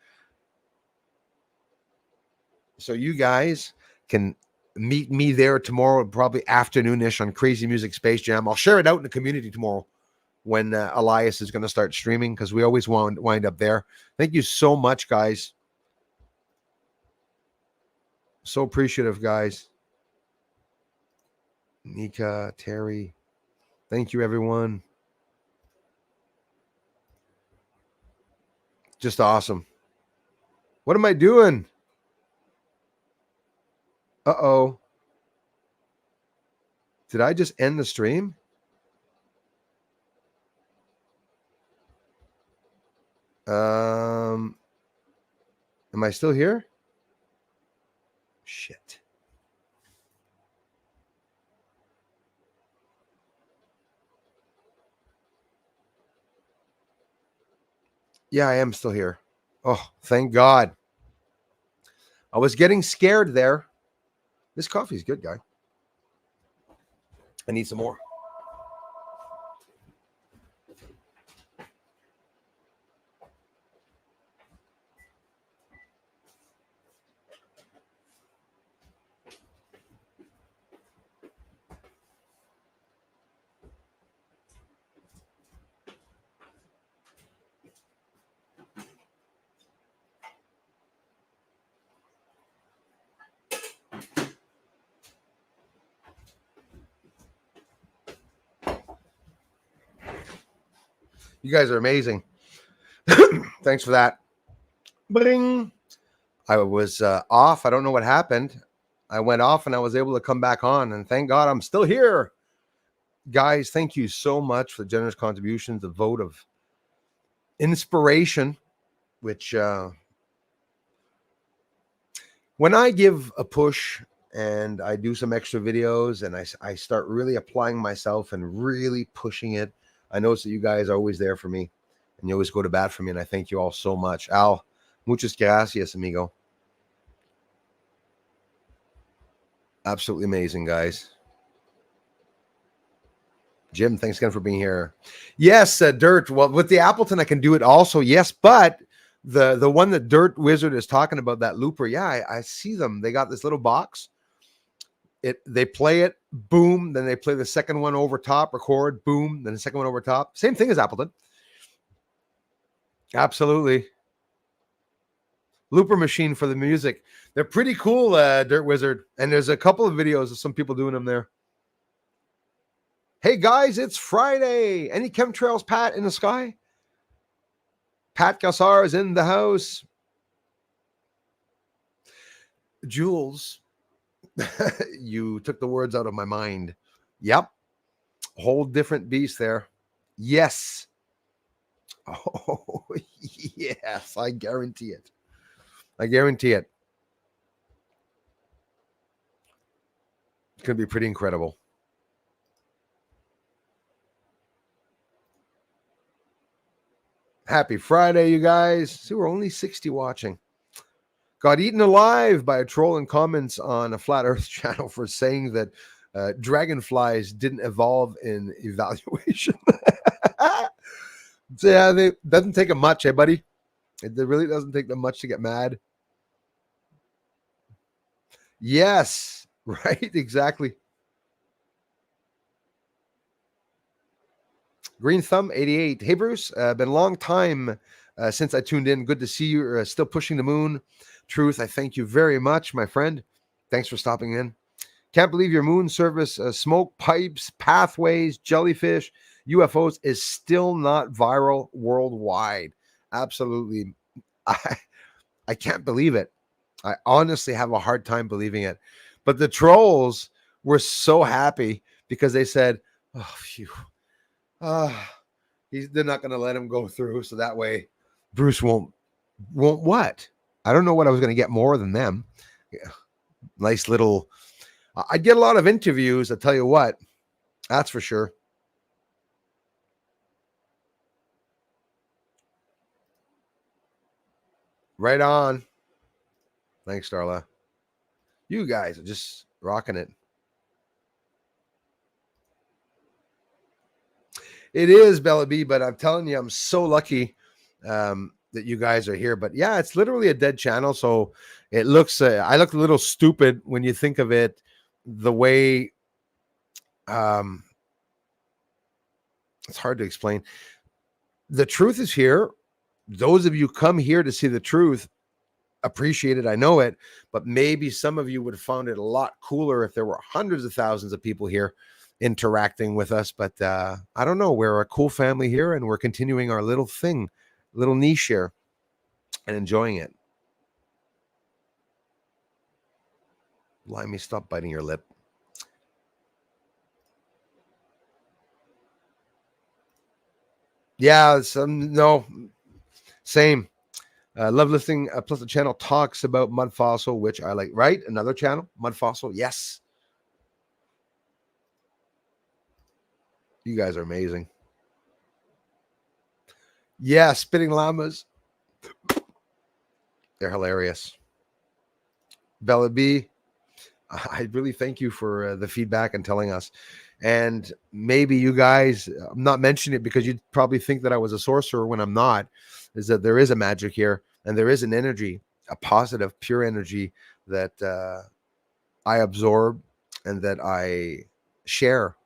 So you guys can meet me there tomorrow, probably afternoonish on Crazy Music Space Jam. I'll share it out in the community tomorrow when Elias is going to start streaming, because we always wind up there. Thank you so much, guys. So appreciative, guys. Nika, Terry. Thank you, everyone. Just awesome. What am I doing? Uh-oh. Did I just end the stream? Am I still here? Shit. Yeah, I am still here. Oh, thank God. I was getting scared there. This coffee's good, guy. I need some more. You guys are amazing. Thanks for that. Bing. I was off. I don't know what happened. I went off and I was able to come back on, and thank God I'm still here. Guys, thank you so much for the generous contributions, the vote of inspiration, which when I give a push and I do some extra videos and I start really applying myself and really pushing it, I notice that you guys are always there for me and you always go to bat for me, and I thank you all so much. Al, muchas gracias, amigo. Absolutely amazing, guys. Jim, thanks again for being here. Yes, Dirt. Well, with the Appleton, I can do it also. Yes, but the one that Dirt Wizard is talking about, that looper, yeah, I see them. They got this little box. They play it, boom. Then they play the second one over top, record, boom. Then the second one over top. Same thing as Appleton. Absolutely. Looper machine for the music. They're pretty cool, Dirt Wizard. And there's a couple of videos of some people doing them there. Hey guys, it's Friday. Any chemtrails, Pat, in the sky? Pat Gassar is in the house. Jules, you took the words out of my mind. Yep. Whole different beast there. Yes. Oh, yes. I guarantee it. I guarantee it. It's going to be pretty incredible. Happy Friday, you guys. See, we're only 60 watching. Got eaten alive by a troll in comments on a Flat Earth channel for saying that dragonflies didn't evolve in evaluation. So yeah, it doesn't take them much, buddy? It really doesn't take them much to get mad. Yes, right, exactly. Green Thumb 88. Hey, Bruce, been a long time since I tuned in. Good to see you. Still pushing the moon. Truth, I thank you very much, my friend. Thanks for stopping in. Can't believe your moon service, smoke pipes, pathways, jellyfish, UFOs is still not viral worldwide. Absolutely. I can't believe it. I honestly have a hard time believing it. But the trolls were so happy because they said, oh, phew. They're not going to let him go through. So that way Bruce won't what? I don't know what I was going to get more than them. Yeah. Nice little, I get a lot of interviews. I tell you what, that's for sure. Right on. Thanks, Darla. You guys are just rocking it. It is Bella B, but I'm telling you, I'm so lucky that you guys are here. But yeah, it's literally a dead channel. So it looks, I look a little stupid when you think of it the way, it's hard to explain. The truth is here. Those of you come here to see the truth, appreciate it. I know it, but maybe some of you would have found it a lot cooler if there were hundreds of thousands of people here interacting with us. But I don't know. We're a cool family here, and we're continuing our little thing, little niche here, and enjoying it. Limey, stop biting your lip. Yeah, no, same. Love listening. Plus, the channel talks about Mud Fossil, which I like. Right, another channel, Mud Fossil. Yes, you guys are amazing. Yeah, spitting llamas. They're hilarious. Bella B, I really thank you for the feedback and telling us. And maybe you guys, I'm not mentioning it because you'd probably think that I was a sorcerer when I'm not, is that there is a magic here and there is an energy, a positive, pure energy that I absorb and that I share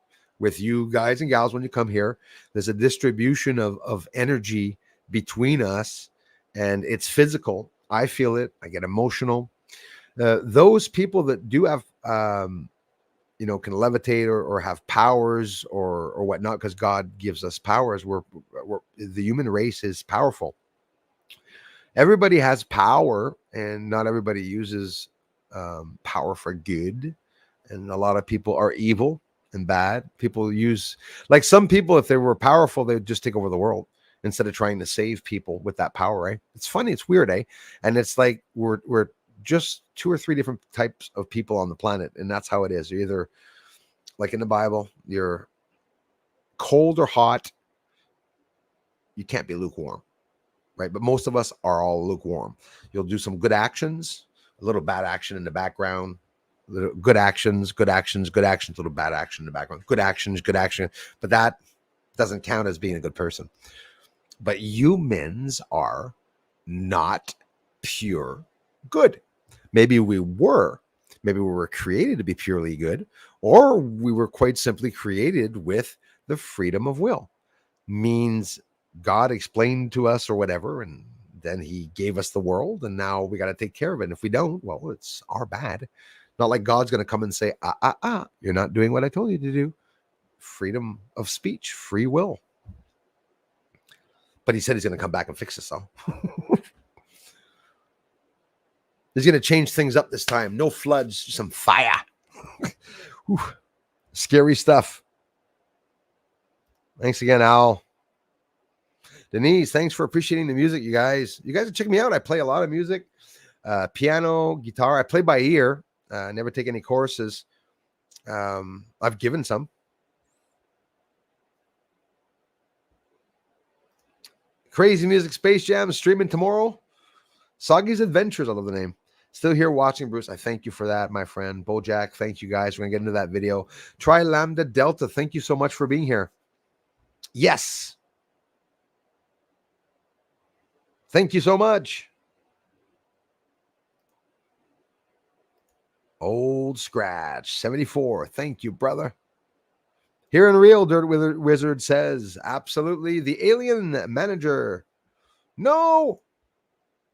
with you guys and gals when you come here. There's a distribution of energy between us, and it's physical. I feel it. I get emotional. Those people that do have can levitate or have powers or whatnot, because God gives us powers. We're the human race is powerful. Everybody has power, and not everybody uses power for good. And a lot of people are evil and bad. People use, like some people, if they were powerful, they would just take over the world instead of trying to save people with that power. Right? It's funny. It's weird, eh? And it's like we're just 2 or 3 different types of people on the planet, and that's how it is. You're either, like in the Bible, you're cold or hot. You can't be lukewarm, right? But most of us are all lukewarm. You'll do some good actions, a little bad action in the background, little good actions, good actions, good actions, little bad action in the background, good actions, good action. But that doesn't count as being a good person. But humans are not pure good. Maybe we were created to be purely good, or we were quite simply created with the freedom of will. Means God explained to us or whatever, and then he gave us the world, and now we got to take care of it. And if we don't, well, it's our bad. Not like God's going to come and say, you're not doing what I told you to do. Freedom of speech, free will. But he said he's going to come back and fix us all. He's going to change things up this time. No floods, just some fire. Whew. Scary stuff. Thanks again, Al. Denise, thanks for appreciating the music, you guys. You guys are checking me out. I play a lot of music, piano, guitar. I play by ear. I never take any courses. I've given some. Crazy Music Space Jam streaming tomorrow. Soggy's Adventures, I love the name. Still here watching, Bruce. I thank you for that, my friend. Bojack, thank you guys. We're going to get into that video. Tri Lambda Delta, thank you so much for being here. Yes. Thank you so much. Old Scratch, 74. Thank you, brother. Here in Real, Dirt Wizard says, absolutely. The Alien Manager. No.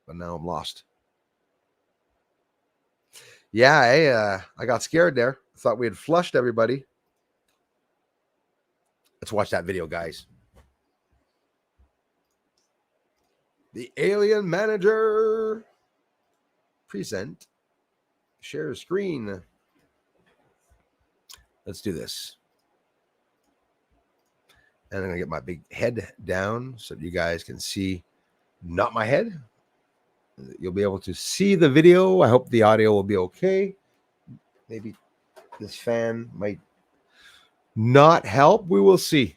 But now I'm lost. Yeah, I got scared there. Thought we had flushed everybody. Let's watch that video, guys. The Alien Manager. Present. Share screen. Let's do this. And I'm going to get my big head down so you guys can see not my head. You'll be able to see the video. I hope the audio will be okay. Maybe this fan might not help. We will see.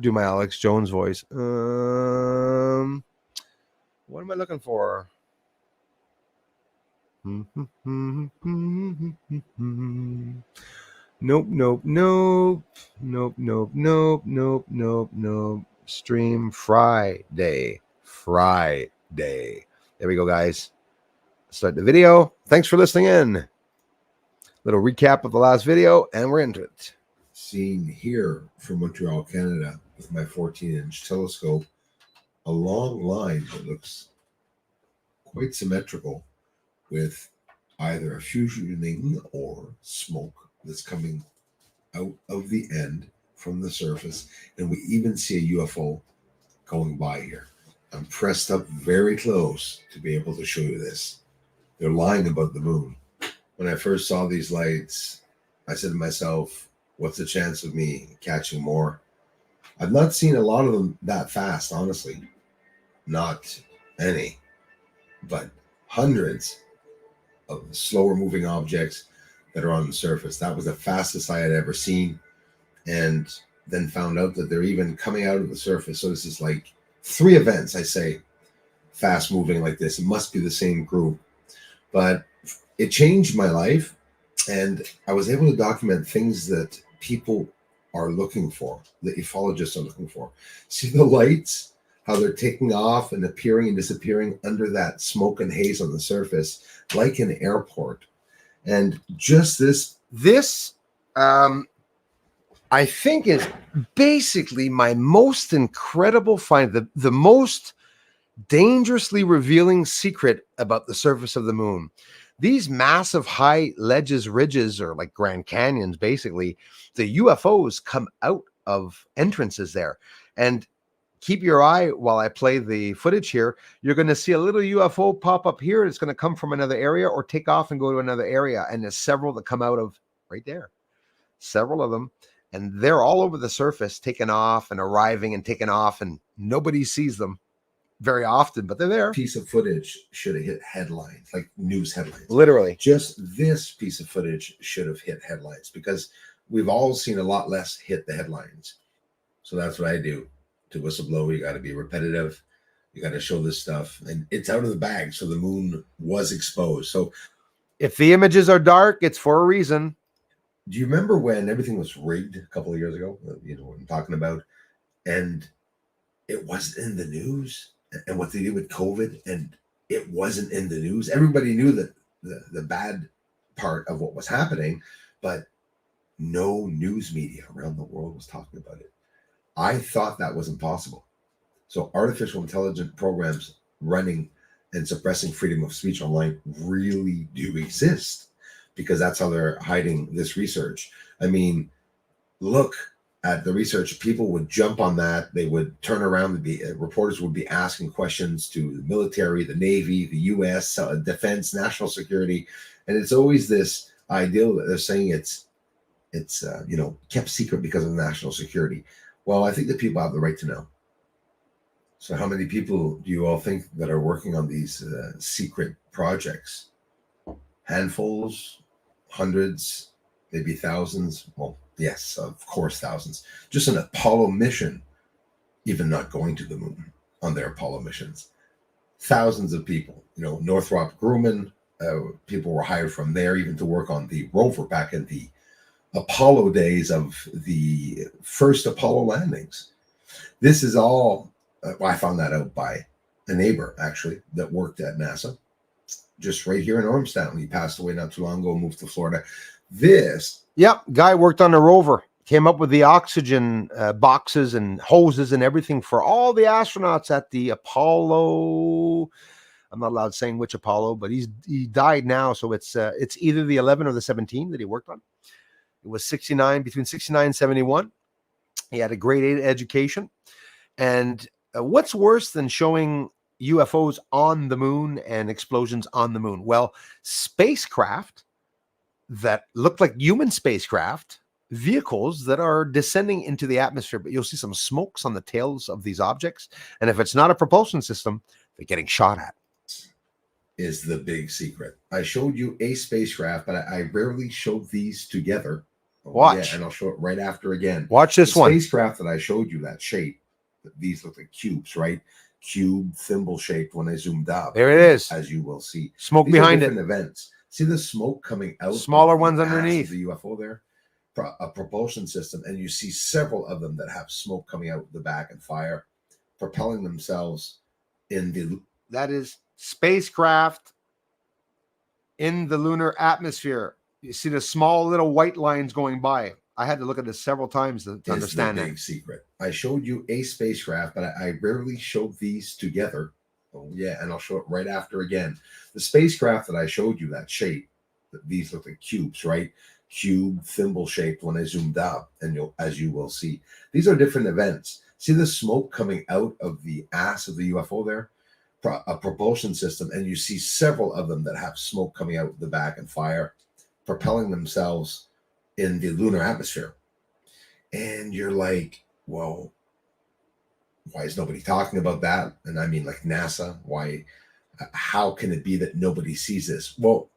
Do my Alex Jones voice. What am I looking for? Nope, nope, nope, nope, nope, nope, nope, nope, nope. Stream Friday. There we go, guys. Start the video. Thanks for listening in. Little recap of the last video, and we're into it. Seen here from Montreal, Canada, with my 14-inch telescope, a long line that looks quite symmetrical with either a fusioning or smoke that's coming out of the end from the surface, and we even see a UFO going by here. I'm pressed up very close to be able to show you this. They're lying about the moon. When I first saw these lights, I said to myself, what's the chance of me catching more? I've not seen a lot of them that fast, honestly. Not any, but hundreds of slower moving objects that are on the surface. That was the fastest I had ever seen. And then found out that they're even coming out of the surface. So this is like 3 events, I say, fast moving like this. It must be the same group. But it changed my life. And I was able to document things that people are looking for, that ufologists are looking for. See the lights, how they're taking off and appearing and disappearing under that smoke and haze on the surface, like an airport. And just This, I think, is basically my most incredible find, the most dangerously revealing secret about the surface of the moon. These massive high ledges, ridges, or like Grand Canyons, basically, the UFOs come out of entrances there. And keep your eye while I play the footage here. You're going to see a little UFO pop up here. It's going to come from another area or take off and go to another area. And there's several that come out of right there. Several of them. And they're all over the surface, taking off and arriving and taking off. And nobody sees them very often, but they're there. piece of footage should have hit headlines, like news headlines. Literally. Just this piece of footage should have hit headlines, because we've all seen a lot less hit the headlines. So that's what I do. To whistleblow, you got to be repetitive. You got to show this stuff. And it's out of the bag. So the moon was exposed. So if the images are dark, it's for a reason. do you remember when everything was rigged a couple of years ago? You know what I'm talking about? And it wasn't in the news. And what they did with COVID, and it wasn't in the news. Everybody knew that the bad part of what was happening, but no news media around the world was talking about it. I thought that was impossible. So artificial intelligence programs running and suppressing freedom of speech online really do exist, because that's how they're hiding this research. I mean, look at the research. People would jump on that. They would turn around. Reporters would be asking questions to the military, the Navy, the U.S., defense, national security. And it's always this ideal that they're saying it's kept secret because of national security. Well, I think that people have the right to know. So how many people do you all think that are working on these secret projects? Handfuls, hundreds, maybe thousands. Well, yes, of course, thousands. Just an Apollo mission, even not going to the moon on their Apollo missions. Thousands of people, Northrop Grumman, people were hired from there even to work on the rover back in the Apollo days of the first Apollo landings. This is all, I found that out by a neighbor, actually, that worked at NASA, just right here in Ormstown. He passed away not too long ago, moved to Florida. Guy worked on a rover, came up with the oxygen boxes and hoses and everything for all the astronauts at the Apollo. I'm not allowed saying which Apollo, but he died now. So it's either the 11 or the 17 that he worked on. It was between 69 and 71. He had a grade 8 education. And what's worse than showing UFOs on the moon and explosions on the moon? Well, spacecraft that look like human spacecraft, vehicles that are descending into the atmosphere, but you'll see some smokes on the tails of these objects. And if it's not a propulsion system, they're getting shot at. Is the big secret. I showed you a spacecraft, but I rarely showed these together. Watch. Yeah, and I'll show it right after again. Watch this one. Spacecraft that I showed you, that shape, these look like cubes, right? Cube, thimble shaped when I zoomed up. There it is. As you will see. Smoke These behind are it. different events. See the smoke coming out? Smaller of the ones ass of underneath. the UFO there? A propulsion system, and you see several of them that have smoke coming out the back and fire, propelling themselves in the. That is spacecraft in the lunar atmosphere. You see the small little white lines going by. I had to look at this several times to understand the that. big secret. I showed you a spacecraft, but I rarely showed these together. Oh yeah, and I'll show it right after again. The spacecraft that I showed you, that shape, these look like cubes, right? Cube, thimble shaped when I zoomed up, and as you will see, these are different events. See the smoke coming out of the ass of the UFO there? A propulsion system, and you see several of them that have smoke coming out the back and fire, propelling themselves in the lunar atmosphere. And you're like, well, why is nobody talking about that? And I mean, like NASA, why? How can it be that nobody sees this? Well,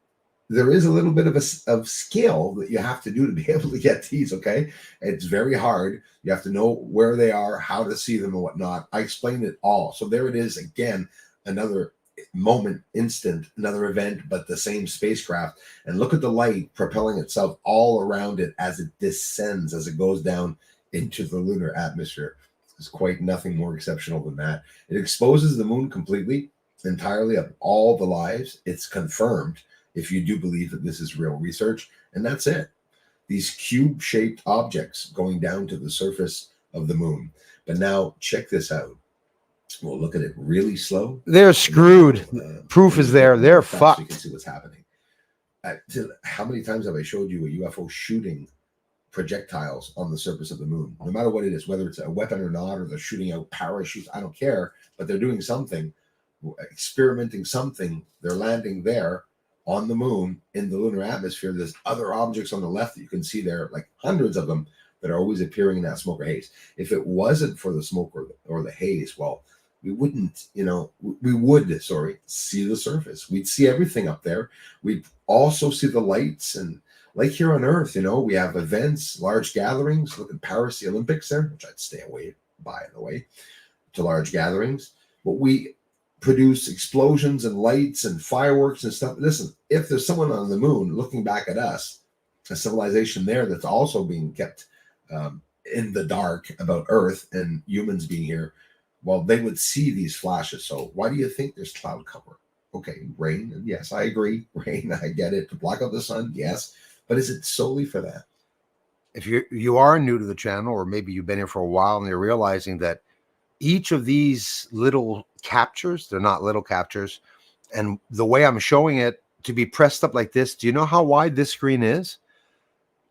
there is a little bit of skill that you have to do to be able to get these. Okay, it's very hard. You have to know where they are, how to see them, and whatnot. I explained it all. So there it is again, another moment, instant, another event, but the same spacecraft. And look at the light propelling itself all around it as it descends, as it goes down into the lunar atmosphere. There's quite nothing more exceptional than that. It exposes the moon completely, entirely, of all the lives. It's confirmed, if you do believe that this is real research, and that's it. These cube-shaped objects going down to the surface of the moon. But now check this out. We'll look at it really slow. They're screwed. Proof is there. They're fucked. So you can see what's happening. How many times have I showed you a UFO shooting projectiles on the surface of the moon? No matter what it is, whether it's a weapon or not, or they're shooting out parachutes, I don't care, but they're doing something, experimenting something. They're landing there on the moon in the lunar atmosphere. There's other objects on the left that you can see there, like hundreds of them, that are always appearing in that smoke or haze. If it wasn't for the smoke or the haze, well, we wouldn't, we would see the surface. We'd see everything up there. We'd also see the lights, and like here on Earth, we have events, large gatherings. Look at Paris, the Olympics there, which I'd stay away, by the way, to large gatherings. But we produce explosions and lights and fireworks and stuff. Listen, if there's someone on the moon looking back at us, a civilization there that's also being kept in the dark about Earth and humans being here, well, they would see these flashes. So why do you think there's cloud cover? Okay, rain, and yes, I agree. Rain, I get it. To block out the sun, yes. But is it solely for that? If you are new to the channel, or maybe you've been here for a while and you're realizing that each of these little captures, they're not little captures, and the way I'm showing it to be pressed up like this, do you know how wide this screen is?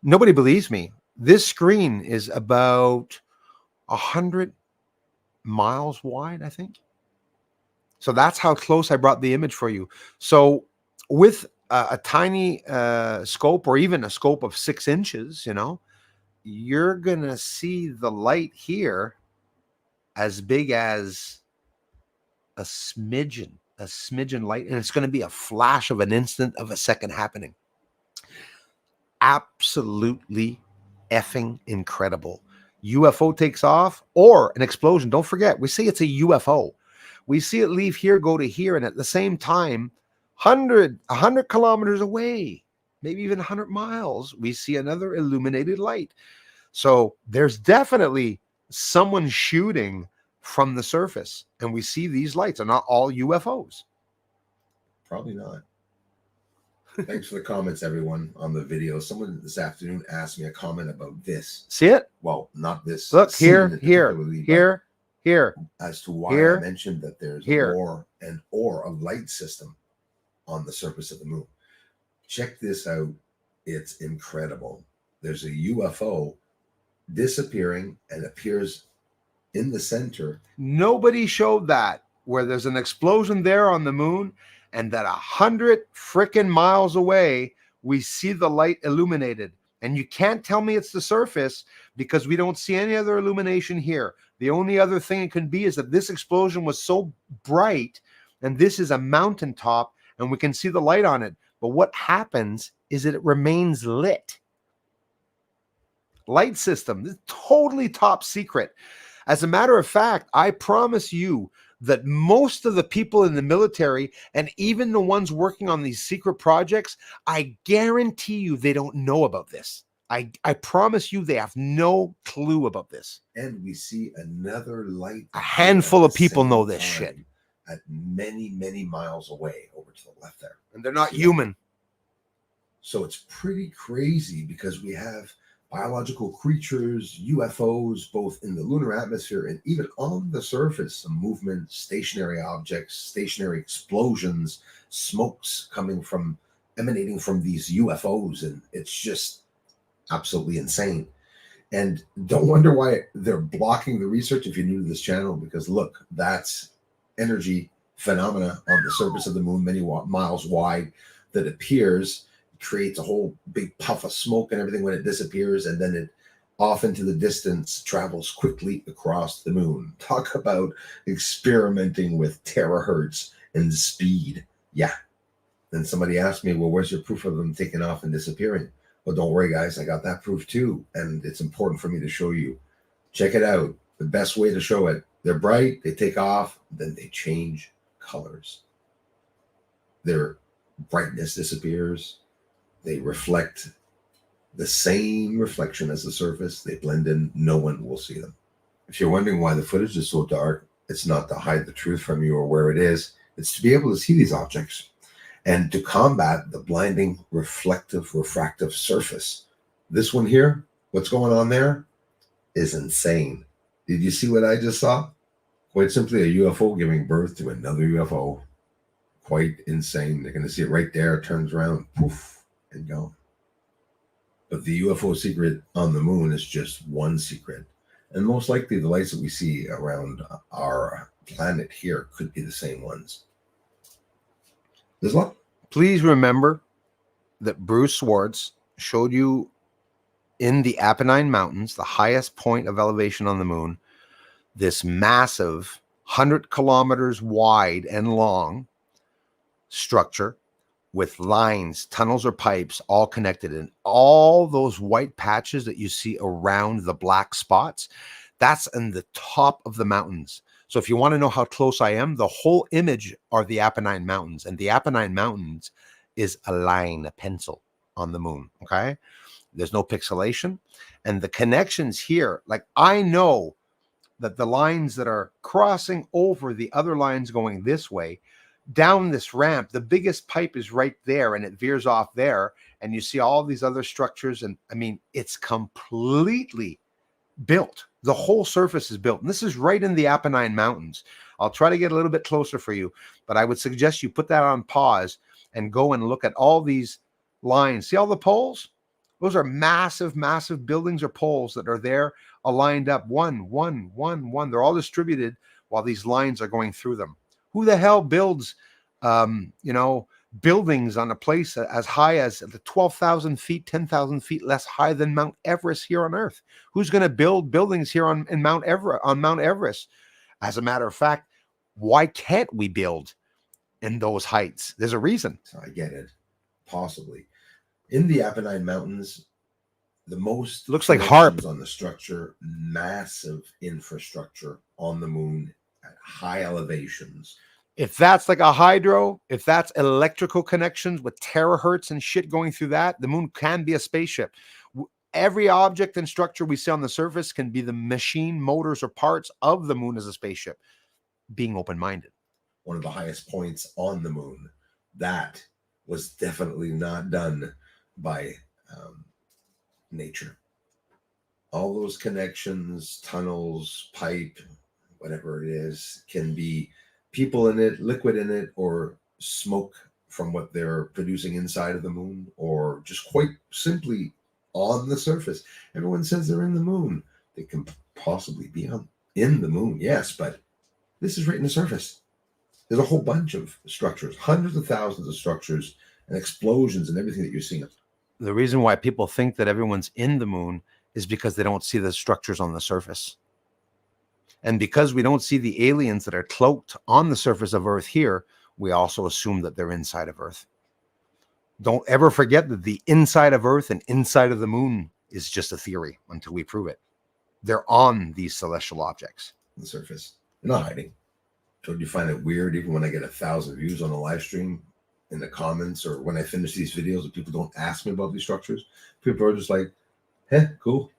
Nobody believes me. This screen is about 100 miles wide, I think. So that's how close I brought the image for you. So with a tiny scope, or even a scope of 6 inches, you're going to see the light here as big as a smidgen light. And it's going to be a flash of an instant of a second happening. Absolutely effing incredible. UFO takes off, or an explosion. Don't forget, we say it's a UFO. We see it leave here, go to here, and at the same time, 100 kilometers away, maybe even 100 miles, we see another illuminated light. So there's definitely someone shooting from the surface, and we see these lights are not all UFOs. Probably not. Thanks for the comments, everyone, on the video. Someone this afternoon asked me a comment about this. See it? Well, not this. Look, here. As to why I mentioned that there's an ore of light system on the surface of the moon. Check this out. It's incredible. There's a UFO disappearing and appears in the center. Nobody showed that, where there's an explosion there on the moon, and that 100 freaking miles away, we see the light illuminated. And you can't tell me it's the surface, because we don't see any other illumination here. The only other thing it could be is that this explosion was so bright, and this is a mountaintop, and we can see the light on it. But what happens is that it remains lit. Light system, this is totally top secret. As a matter of fact, I promise you that most of the people in the military and even the ones working on these secret projects, I guarantee you they don't know about this. I promise you they have no clue about this. And we see another light. A handful at of the people same know this shit. time At many, many miles away over to the left there. And they're not See that? human. So it's pretty crazy because we have biological creatures, UFOs, both in the lunar atmosphere and even on the surface, some movement, stationary objects, stationary explosions, smokes emanating from these UFOs. And it's just absolutely insane. And don't wonder why they're blocking the research if you're new to this channel, because look, that's energy phenomena on the surface of the moon, many miles wide, that appears, creates a whole big puff of smoke and everything when it disappears, and then it off into the distance travels quickly across the moon. Talk about experimenting with terahertz and speed. Yeah. Then somebody asked me, well, where's your proof of them taking off and disappearing? Well, don't worry, guys. I got that proof too. And it's important for me to show you. Check it out. The best way to show it. They're bright, they take off, then they change colors. Their brightness disappears. They reflect the same reflection as the surface. They blend in. No one will see them. If you're wondering why the footage is so dark, it's not to hide the truth from you or where it is. It's to be able to see these objects and to combat the blinding refractive surface. This one here, what's going on there is insane. Did you see what I just saw? Quite simply a UFO giving birth to another UFO. Quite insane. They're going to see it right there. It turns around, poof, and gone. But the UFO secret on the moon is just one secret. And most likely the lights that we see around our planet here could be the same ones. There's a lot. Please remember that Bruce Swartz showed you in the Apennine Mountains, the highest point of elevation on the moon, this massive 100 kilometers wide and long structure with lines, tunnels, or pipes all connected. And all those white patches that you see around the black spots, that's in the top of the mountains. So if you want to know how close I am, the whole image are the Apennine Mountains. And the Apennine Mountains is a line, a pencil on the moon, okay? There's no pixelation. And the connections here, like I know that the lines that are crossing over the other lines going this way, down this ramp, the biggest pipe is right there and it veers off there. And you see all these other structures. And I mean, it's completely built. The whole surface is built. And this is right in the Apennine Mountains. I'll try to get a little bit closer for you, but I would suggest you put that on pause and go and look at all these lines. See all the poles? Those are massive, massive buildings or poles that are there aligned up. One. They're all distributed while these lines are going through them. Who the hell builds, buildings on a place as high as the 12,000 feet, 10,000 feet less high than Mount Everest here on Earth? Who's going to build buildings here on Mount Everest? As a matter of fact, why can't we build in those heights? There's a reason. I get it. Possibly. In the Apennine Mountains, the most looks like harp on the structure, massive infrastructure on the moon at high elevations. If that's like a hydro, if that's electrical connections with terahertz and shit going through that, the moon can be a spaceship. Every object and structure we see on the surface can be the machine, motors, or parts of the moon as a spaceship. Being open-minded. One of the highest points on the moon. That was definitely not done by nature. All those connections, tunnels, pipe, whatever it is, can be people in it, liquid in it, or smoke from what they're producing inside of the moon, or just quite simply on the surface. Everyone says they're in the moon. They can possibly be in the moon, yes, but this is right in the surface. There's a whole bunch of structures, hundreds of thousands of structures and explosions and everything that you're seeing. The reason why people think that everyone's in the moon is because they don't see the structures on the surface. And because we don't see the aliens that are cloaked on the surface of Earth here, we also assume that they're inside of Earth. Don't ever forget that the inside of Earth and inside of the moon is just a theory until we prove it. They're on these celestial objects. On the surface. They're not hiding. Don't you find it weird, even when I get 1,000 views on a live stream, in the comments, or when I finish these videos and people don't ask me about these structures? People are just like, "Hey, cool."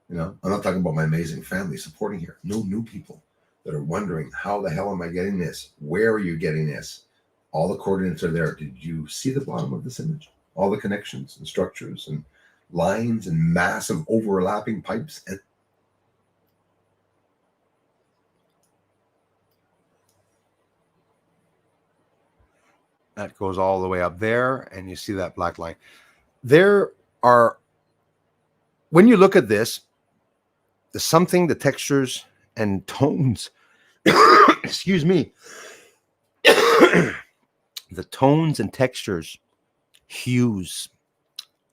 You know, I'm not talking about my amazing family supporting here. No new people that are wondering, how the hell am I getting this? Where are you getting this? All the coordinates are there. Did you see the bottom of this image? All the connections and structures and lines and massive overlapping pipes. And that goes all the way up there, and you see that black line. There are, when you look at this, there's something, the textures and tones, excuse me, the tones and textures, hues,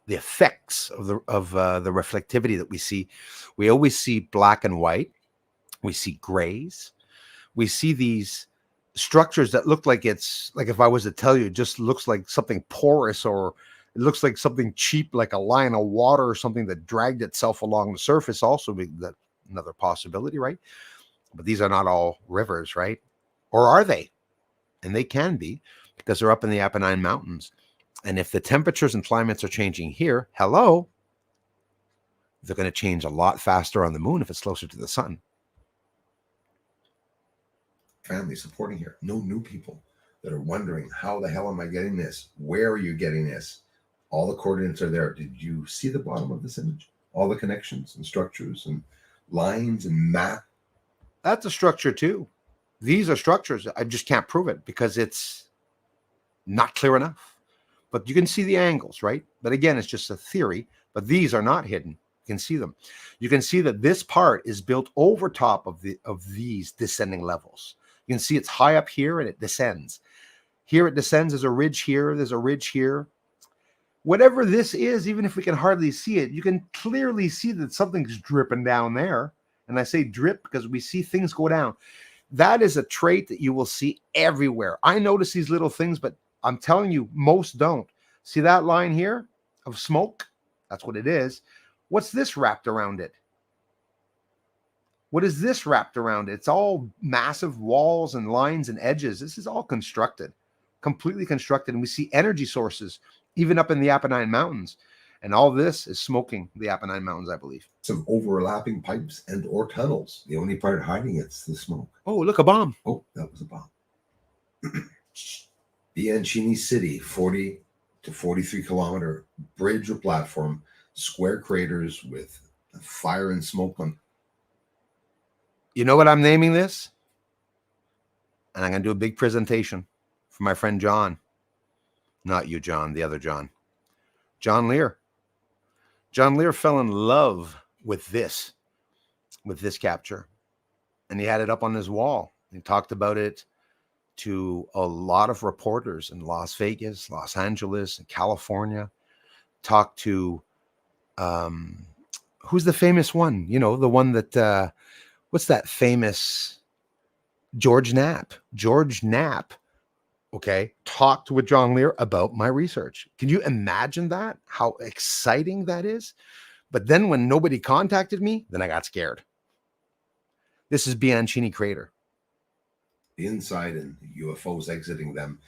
the effects of the reflectivity that we see. We always see black and white. We see grays. We see these structures that look like, it's like, if I was to tell you, it just looks like something porous, or it looks like something cheap, like a line of water or something that dragged itself along the surface. Also, that another possibility, right? But these are not all rivers, right? Or are they? And they can be, because they're up in the Apennine Mountains. And if the temperatures and climates are changing here, hello, they're going to change a lot faster on the moon if it's closer to the sun. family supporting here. No new people that are wondering, how the hell am I getting this? Where are you getting this? All the coordinates are there. Did you see the bottom of this image? All the connections and structures and lines and map. That's a structure too. These are structures. I just can't prove it because it's not clear enough. But you can see the angles, right? But again, it's just a theory. But these are not hidden. You can see them. You can see that this part is built over top of these descending levels. You can see it's high up here and it descends. Here it descends. There's a ridge here. There's a ridge here. Whatever this is, even if we can hardly see it, you can clearly see that something's dripping down there. And I say drip because we see things go down. That is a trait that you will see everywhere. I notice these little things, but I'm telling you, most don't. See that line here of smoke? That's what it is. What's this wrapped around it? What is this wrapped around it? It's all massive walls and lines and edges. This is all constructed, completely constructed. And we see energy sources even up in the Apennine Mountains. And all this is smoking the Apennine Mountains, I believe. Some overlapping pipes and or tunnels. The only part hiding it's the smoke. Oh, look, a bomb. Oh, that was a bomb. Bianchini City, 40 to 43 kilometer bridge or platform, square craters with fire and smoke on. You know what I'm naming this? And I'm going to do a big presentation for my friend John. Not you, John, the other John. John Lear. John Lear fell in love with this capture. And he had it up on his wall. He talked about it to a lot of reporters in Las Vegas, Los Angeles, and California. Talked to, who's the famous one? You know, the one that, what's that famous, George Knapp. George Knapp, okay, talked with John Lear about my research. Can you imagine that? How exciting that is? But then when nobody contacted me, then I got scared. This is Bianchini Crater. The inside and UFOs exiting them.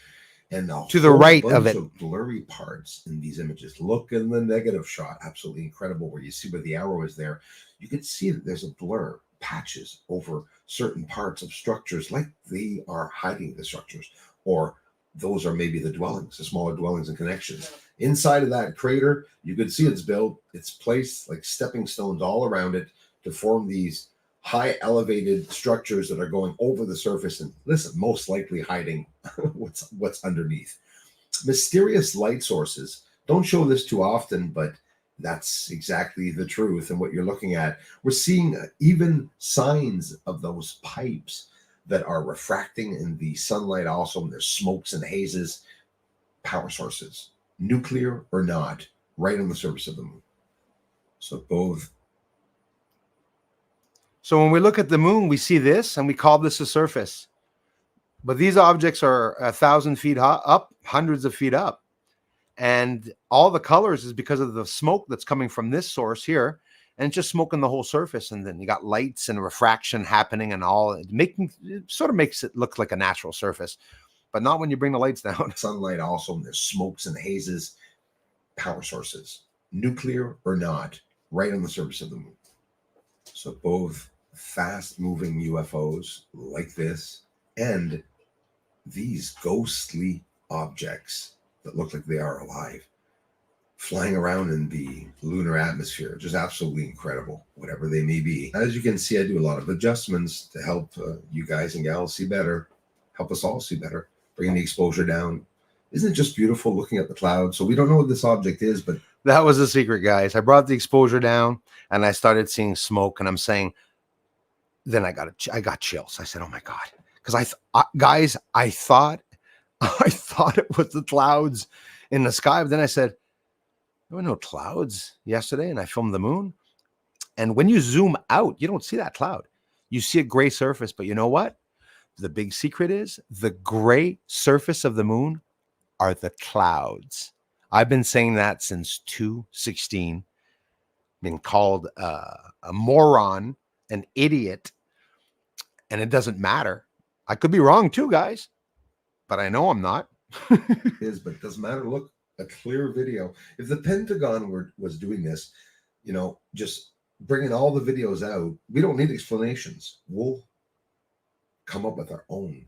And to the right of it. Of blurry parts in these images. Look in the negative shot. Absolutely incredible. Where you see where the arrow is there. You can see that there's a blur, patches over certain parts of structures, like they are hiding the structures. Or those are maybe the dwellings, the smaller dwellings and connections. Inside of that crater, you can see it's built, it's placed like stepping stones all around it to form these high elevated structures that are going over the surface and, listen, most likely hiding what's underneath. Mysterious light sources. Don't show this too often, but that's exactly the truth. And what you're looking at, we're seeing even signs of those pipes that are refracting in the sunlight. Also, there's smokes and hazes. Power sources, nuclear or not, right on the surface of the moon. So both. So when we look at the moon, we see this and we call this a surface. But these objects are 1,000 feet up, hundreds of feet up. And all the colors is because of the smoke that's coming from this source here. and just smoking the whole surface. And then you got lights and refraction happening and all, it sort of makes it look like a natural surface, but not when you bring the lights down. Sunlight also, and there's smokes and hazes, power sources, nuclear or not, right on the surface of the moon. So both fast moving UFOs like this and these ghostly objects that look like they are alive flying around in the lunar atmosphere, just absolutely incredible, whatever they may be. As you can see, I do a lot of adjustments to help you guys and gals see better, help us all see better, bringing the exposure down. Isn't it just beautiful looking at the clouds? So we don't know what this object is, but that was the secret, guys. I brought the exposure down and I started seeing smoke, and I'm saying, then I got chills. I said, oh my God. Because guys, I thought it was the clouds in the sky. But then I said, there were no clouds yesterday, and I filmed the moon. And when you zoom out, you don't see that cloud. You see a gray surface, but you know what? The big secret is the gray surface of the moon are the clouds. I've been saying that since 2016. Been called a moron, an idiot, and it doesn't matter. I could be wrong too, guys, but I know I'm not. But it doesn't matter. Look, a clear video. If the Pentagon was doing this, just bringing all the videos out, we don't need explanations. We'll come up with our own,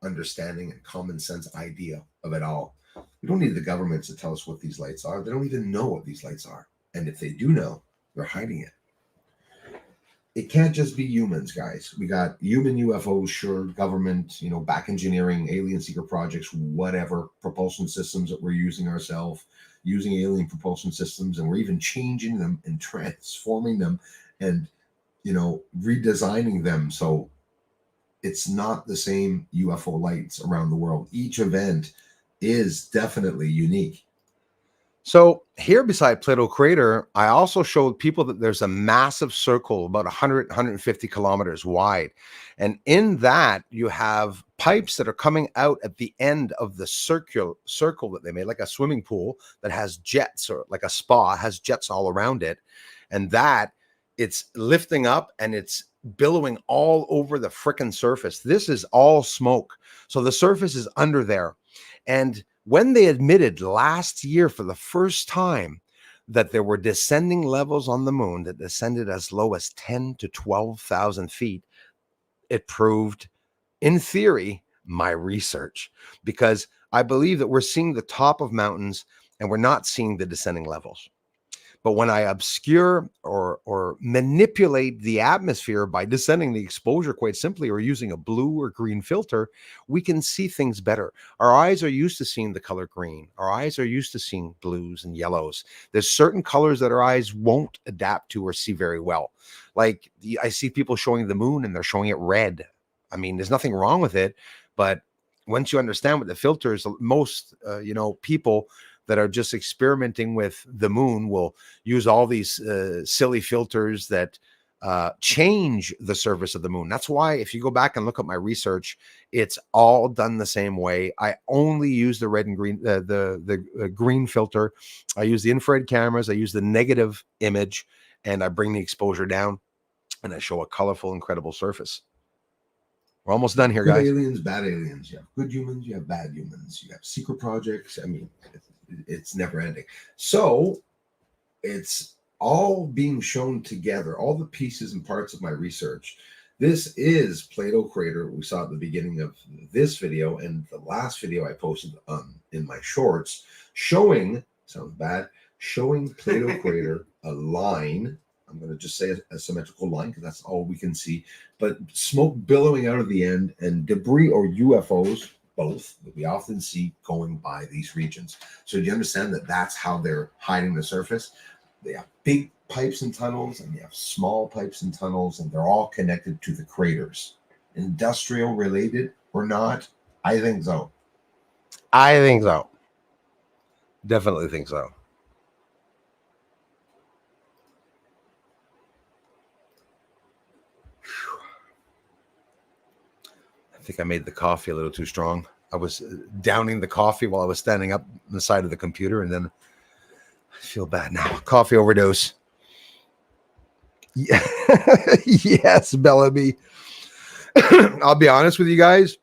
understanding and common sense idea of it all. We don't need the governments to tell us what these lights are. They don't even know what these lights are. And if they do know, they're hiding it. It can't just be humans, guys. We got human UFOs, sure, government, back engineering, alien secret projects, whatever, propulsion systems that we're using ourselves, using alien propulsion systems, and we're even changing them and transforming them and, redesigning them. So it's not the same UFO lights around the world. Each event is definitely unique. So here beside Plato Crater, I also showed people that there's a massive circle about 150 kilometers wide. And in that, you have pipes that are coming out at the end of the circle that they made, like a swimming pool that has jets, or like a spa has jets all around it. And that it's lifting up and it's billowing all over the frickin' surface. This is all smoke. So the surface is under there. And when they admitted last year for the first time that there were descending levels on the moon that descended as low as 10 to 12,000 feet, it proved, in theory, my research, because I believe that we're seeing the top of mountains and we're not seeing the descending levels. But when I obscure or manipulate the atmosphere by descending the exposure quite simply, or using a blue or green filter, we can see things better. Our eyes are used to seeing the color green. Our eyes are used to seeing blues and yellows. There's certain colors that our eyes won't adapt to or see very well. Like I see people showing the moon and they're showing it red. I mean, there's nothing wrong with it, but once you understand what the filters, most, people that are just experimenting with the moon will use all these silly filters that change the surface of the moon. That's why if you go back and look at my research, it's all done the same way. I only use the red and green, the green filter. I use the infrared cameras. I use the negative image, and I bring the exposure down, and I show a colorful, incredible surface. We're almost done here, good guys. Aliens, bad aliens. You have good humans. You have bad humans. You have secret projects. I mean, it's never ending. So it's all being shown together, all the pieces and parts of my research. This is Plato Crater. We saw at the beginning of this video and the last video I posted in my shorts showing, sounds bad, showing Plato Crater, a line. I'm going to just say a symmetrical line because that's all we can see, but smoke billowing out of the end and debris or UFOs, both, that we often see going by these regions. So do you understand that that's how they're hiding the surface? They have big pipes and tunnels, and they have small pipes and tunnels, and they're all connected to the craters. Industrial related or not? I think so. I think so. Definitely think so. I think I made the coffee a little too strong. I was downing the coffee while I was standing up on the side of the computer, and then I feel bad now. Coffee overdose. Yeah. Yes, Bellamy. I'll be honest with you guys,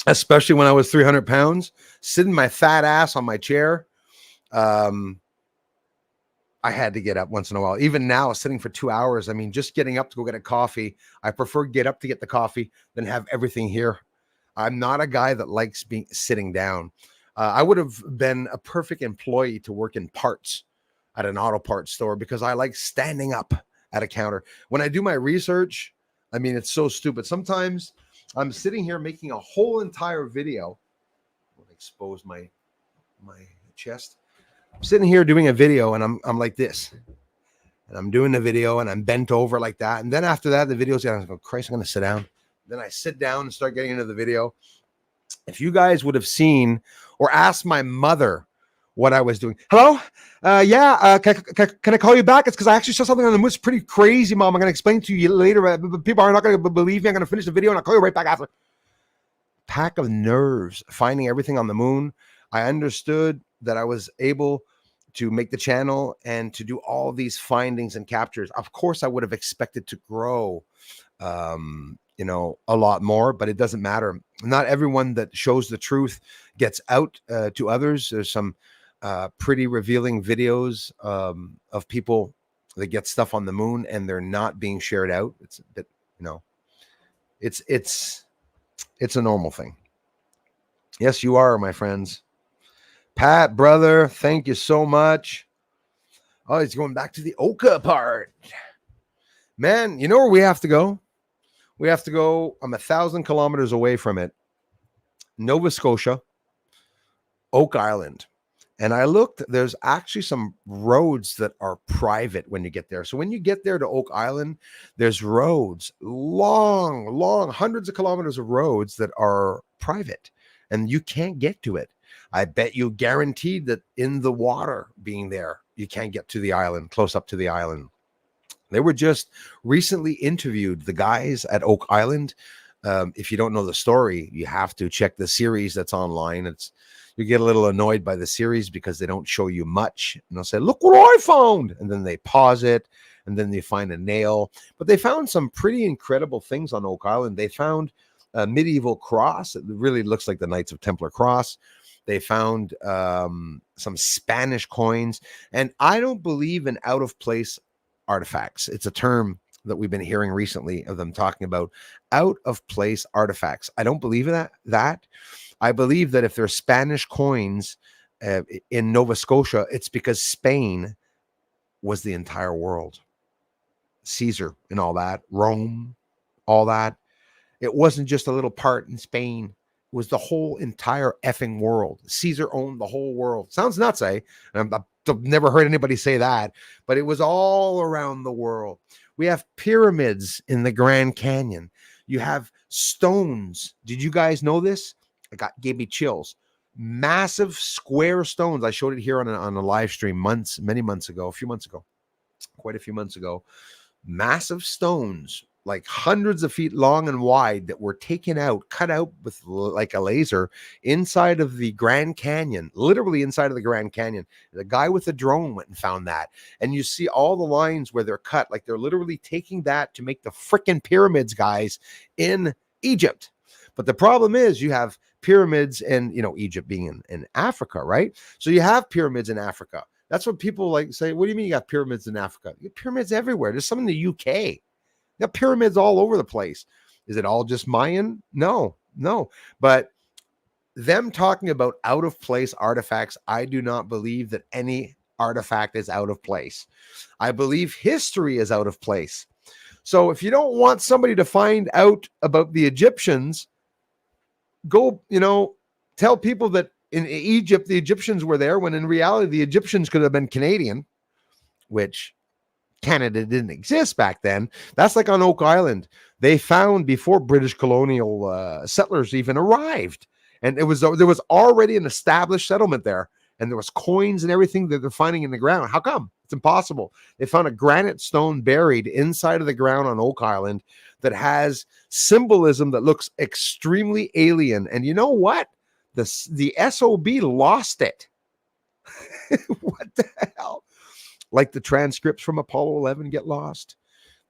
especially when I was 300 pounds, sitting my fat ass on my chair. I had to get up once in a while. Even now, sitting for 2 hours, I mean, just getting up to go get a coffee. I prefer get up to get the coffee than have everything here. I'm not a guy that likes being sitting down. I would have been a perfect employee to work in parts at an auto parts store because I like standing up at a counter. When I do my research, I mean, it's so stupid. Sometimes I'm sitting here making a whole entire video. I'll expose my chest. I'm sitting here doing a video and I'm like this. And I'm doing the video and I'm bent over like that. And then after that, the video's done. I go, Christ, I'm going to sit down. Then I sit down and start getting into the video. If you guys would have seen or asked my mother what I was doing. Hello? Can I call you back? It's because I actually saw something on the moon. It's pretty crazy, Mom. I'm going to explain to you later. People are not going to believe me. I'm going to finish the video and I'll call you right back after. Pack of nerves, finding everything on the moon. I understood that I was able to make the channel and to do all these findings and captures. Of course, I would have expected to grow, a lot more, but it doesn't matter. Not everyone that shows the truth gets out to others. There's some pretty revealing videos of people that get stuff on the moon and they're not being shared out. It's a bit, it's a normal thing. Yes, you are, my friends. Pat, brother, thank you so much. Oh, he's going back to the Oka part. Man, you know where we have to go? We have to go, I'm 1,000 kilometers away from it. Nova Scotia, Oak Island. And I looked, there's actually some roads that are private when you get there. So when you get there to Oak Island, there's roads, long, hundreds of kilometers of roads that are private and you can't get to it. I bet you guaranteed that in the water being there, you can't get to the island, close up to the island. They were just recently interviewed, the guys at Oak Island. If you don't know the story, you have to check the series that's online. You get a little annoyed by the series because they don't show you much. And they'll say, look what I found. And then they pause it and then they find a nail. But they found some pretty incredible things on Oak Island. They found a medieval cross. It really looks like the Knights of Templar cross. They found some Spanish coins. And I don't believe in out-of-place artifacts. It's a term that we've been hearing recently of them talking about out-of-place artifacts. I don't believe in that. I believe that if there's Spanish coins in Nova Scotia, it's because Spain was the entire world. Caesar and all that, Rome, all that. It wasn't just a little part in Spain. It was the whole entire effing world. Caesar owned the whole world. Sounds nuts, eh? I've never heard anybody say that, but it was all around the world. We have pyramids in the Grand Canyon. You have stones. Did you guys know this? Gave me chills. Massive square stones. I showed it here on a live stream many months ago, quite a few months ago. Massive stones, like hundreds of feet long and wide, that were taken out, cut out with like a laser inside of the Grand Canyon, literally inside of the Grand Canyon. The guy with the drone went and found that. And you see all the lines where they're cut, like they're literally taking that to make the freaking pyramids, guys, in Egypt. But the problem is you have pyramids and, Egypt being in Africa, right? So you have pyramids in Africa. That's what people like say. What do you mean you got pyramids in Africa? You got pyramids everywhere. There's some in the UK. You got pyramids all over the place. Is it all just Mayan? No. But them talking about out of place artifacts, I do not believe that any artifact is out of place. I believe history is out of place. So if you don't want somebody to find out about the Egyptians, go, tell people that in Egypt, the Egyptians were there, when in reality, the Egyptians could have been Canadian, which Canada didn't exist back then. That's like on Oak Island. They found before British colonial settlers even arrived. And there was already an established settlement there. And there was coins and everything that they're finding in the ground. How come? It's impossible. They found a granite stone buried inside of the ground on Oak Island that has symbolism that looks extremely alien. And you know what? The SOB lost it. What the hell? Like the transcripts from Apollo 11 get lost.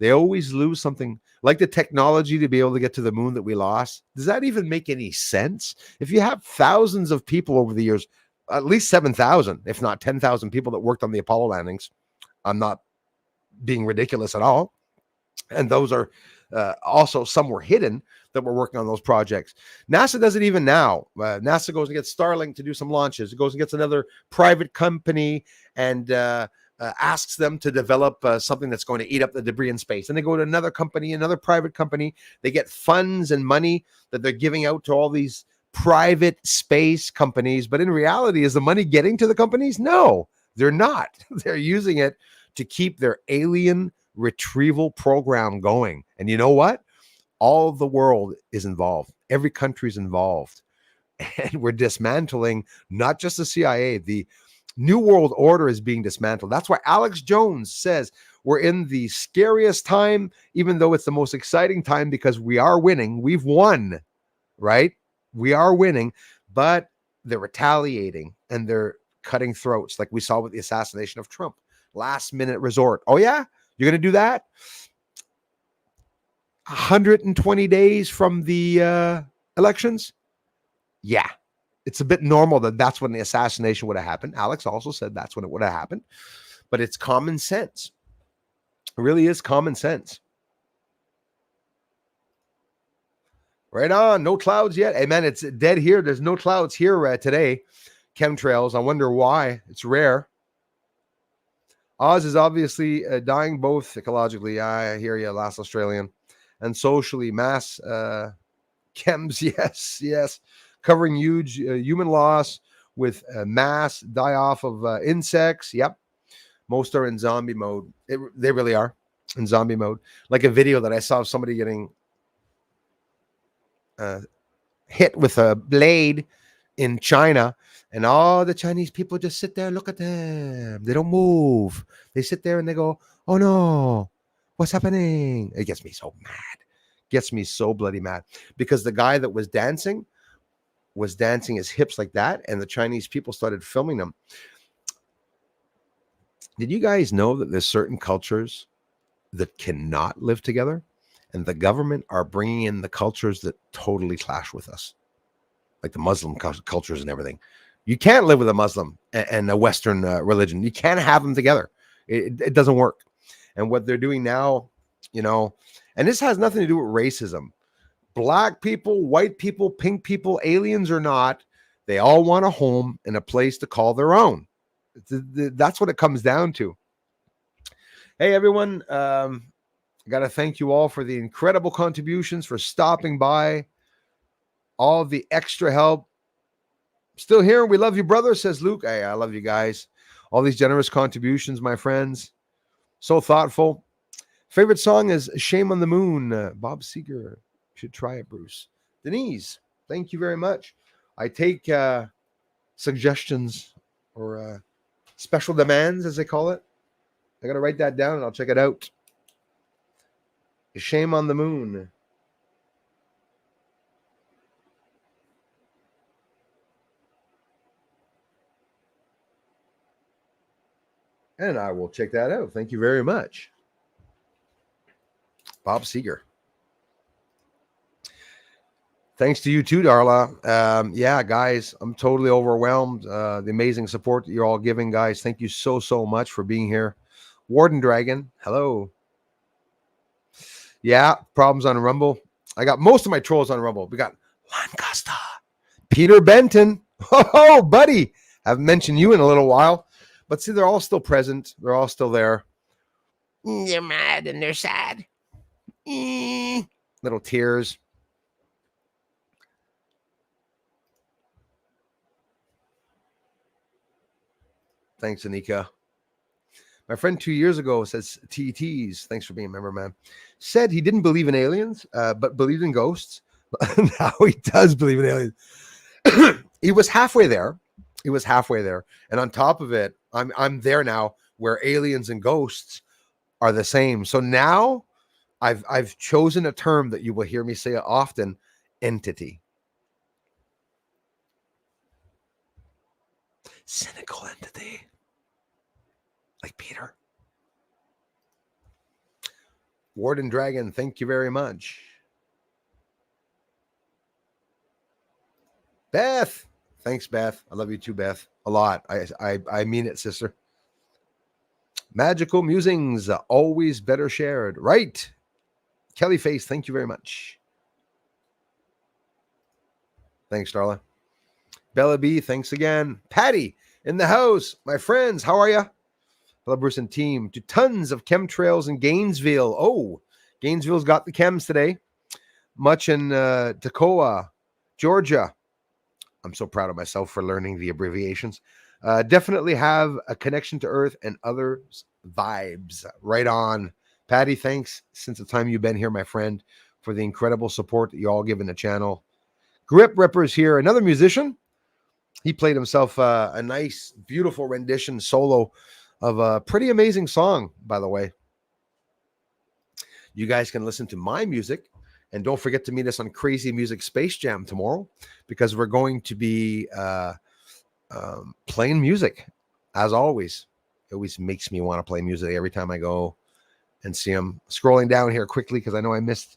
They always lose something, like the technology to be able to get to the moon that we lost. Does that even make any sense? If you have thousands of people over the years, at least 7,000, if not 10,000 people that worked on the Apollo landings, I'm not being ridiculous at all. And those are also some were hidden that were working on those projects. NASA does it even now. NASA goes and gets Starlink to do some launches. It goes and gets another private company and asks them to develop something that's going to eat up the debris in space. And they go to another company, another private company. They get funds and money that they're giving out to all these private space companies. But in reality, is the money getting to the companies? No, they're not. They're using it to keep their alien retrieval program going. And you know what? All of the world is involved. Every country is involved. And we're dismantling not just the CIA, the New World Order is being dismantled. That's why Alex Jones says we're in the scariest time, even though it's the most exciting time, because we are winning. We've won, right? We are winning, but they're retaliating and they're cutting throats, like we saw with the assassination of Trump. Last minute resort. Oh, yeah? You're going to do that? 120 days from the elections? Yeah. It's a bit normal that that's when the assassination would have happened. Alex also said that's when it would have happened. But it's common sense. It really is common sense. Right on. No clouds yet. Hey, man, it's dead here. There's no clouds here today. Chemtrails. I wonder why. It's rare. Oz is obviously dying both ecologically. I hear you, last Australian. And socially. Mass chems. Yes. Covering huge human loss with mass die-off of insects. Yep. Most are in zombie mode. They really are in zombie mode. Like a video that I saw of somebody getting hit with a blade in China, and all the Chinese people just sit there and look at them. They don't move. They sit there and they go, oh no, what's happening? It gets me so mad. Gets me so bloody mad. Because the guy that was dancing his hips like that, and the Chinese people started filming them. Did you guys know that there's certain cultures that cannot live together? And the government are bringing in the cultures that totally clash with us, like the Muslim cultures and everything. You can't live with a Muslim and a Western religion. You can't have them together. It doesn't work. And what they're doing now, and this has nothing to do with racism. Black people, white people, pink people, aliens or not, they all want a home and a place to call their own. That's what it comes down to. Hey, everyone. I got to thank you all for the incredible contributions, for stopping by, all the extra help. Still here. We love you, brother, says Luke. Hey, I love you guys. All these generous contributions, my friends. So thoughtful. Favorite song is Shame on the Moon. Bob Seger. Should try it, Bruce. Denise, thank you very much. I take suggestions or special demands, as they call it. I got to write that down and I'll check it out. Shame on the Moon. And I will check that out. Thank you very much. Bob Seger. Thanks to you too, Darla. Yeah, guys, I'm totally overwhelmed. The amazing support that you're all giving, guys. Thank you so much for being here. Warden Dragon, hello. Yeah, problems on Rumble. I got most of my trolls on Rumble. We got Lancaster, Peter Benton. Oh, buddy. Haven't mentioned you in a little while. But see, they're all still present. They're all still there. They're mad and they're sad. Little tears. Thanks, Anika. My friend 2 years ago says TTs. Thanks for being a member, man. Said he didn't believe in aliens, but believed in ghosts. Now he does believe in aliens. He was halfway there. And on top of it, I'm there now where aliens and ghosts are the same. So now I've chosen a term that you will hear me say often: entity. Cynical entity. Like Peter. Warden Dragon, thank you very much. Beth, thanks, Beth. I love you too, Beth. A lot. I mean it, sister. Magical musings, always better shared. Right. Kelly Face, thank you very much. Thanks, Darla. Bella B, thanks again. Patty in the house. My friends, how are you? Hello, Bruce and team. To tons of chemtrails in Gainesville. Oh, Gainesville's got the chems today. Much in Toccoa, Georgia. I'm so proud of myself for learning the abbreviations. Definitely have a connection to Earth and other vibes. Right on. Patty, thanks since the time you've been here, my friend, for the incredible support that you all give in the channel. Grip Ripper's here, another musician. He played himself a nice, beautiful rendition solo of a pretty amazing song, by the way. You guys can listen to my music. And don't forget to meet us on Crazy Music Space Jam tomorrow, because we're going to be playing music, as always. It always makes me want to play music every time I go and see them. Scrolling down here quickly because I know I missed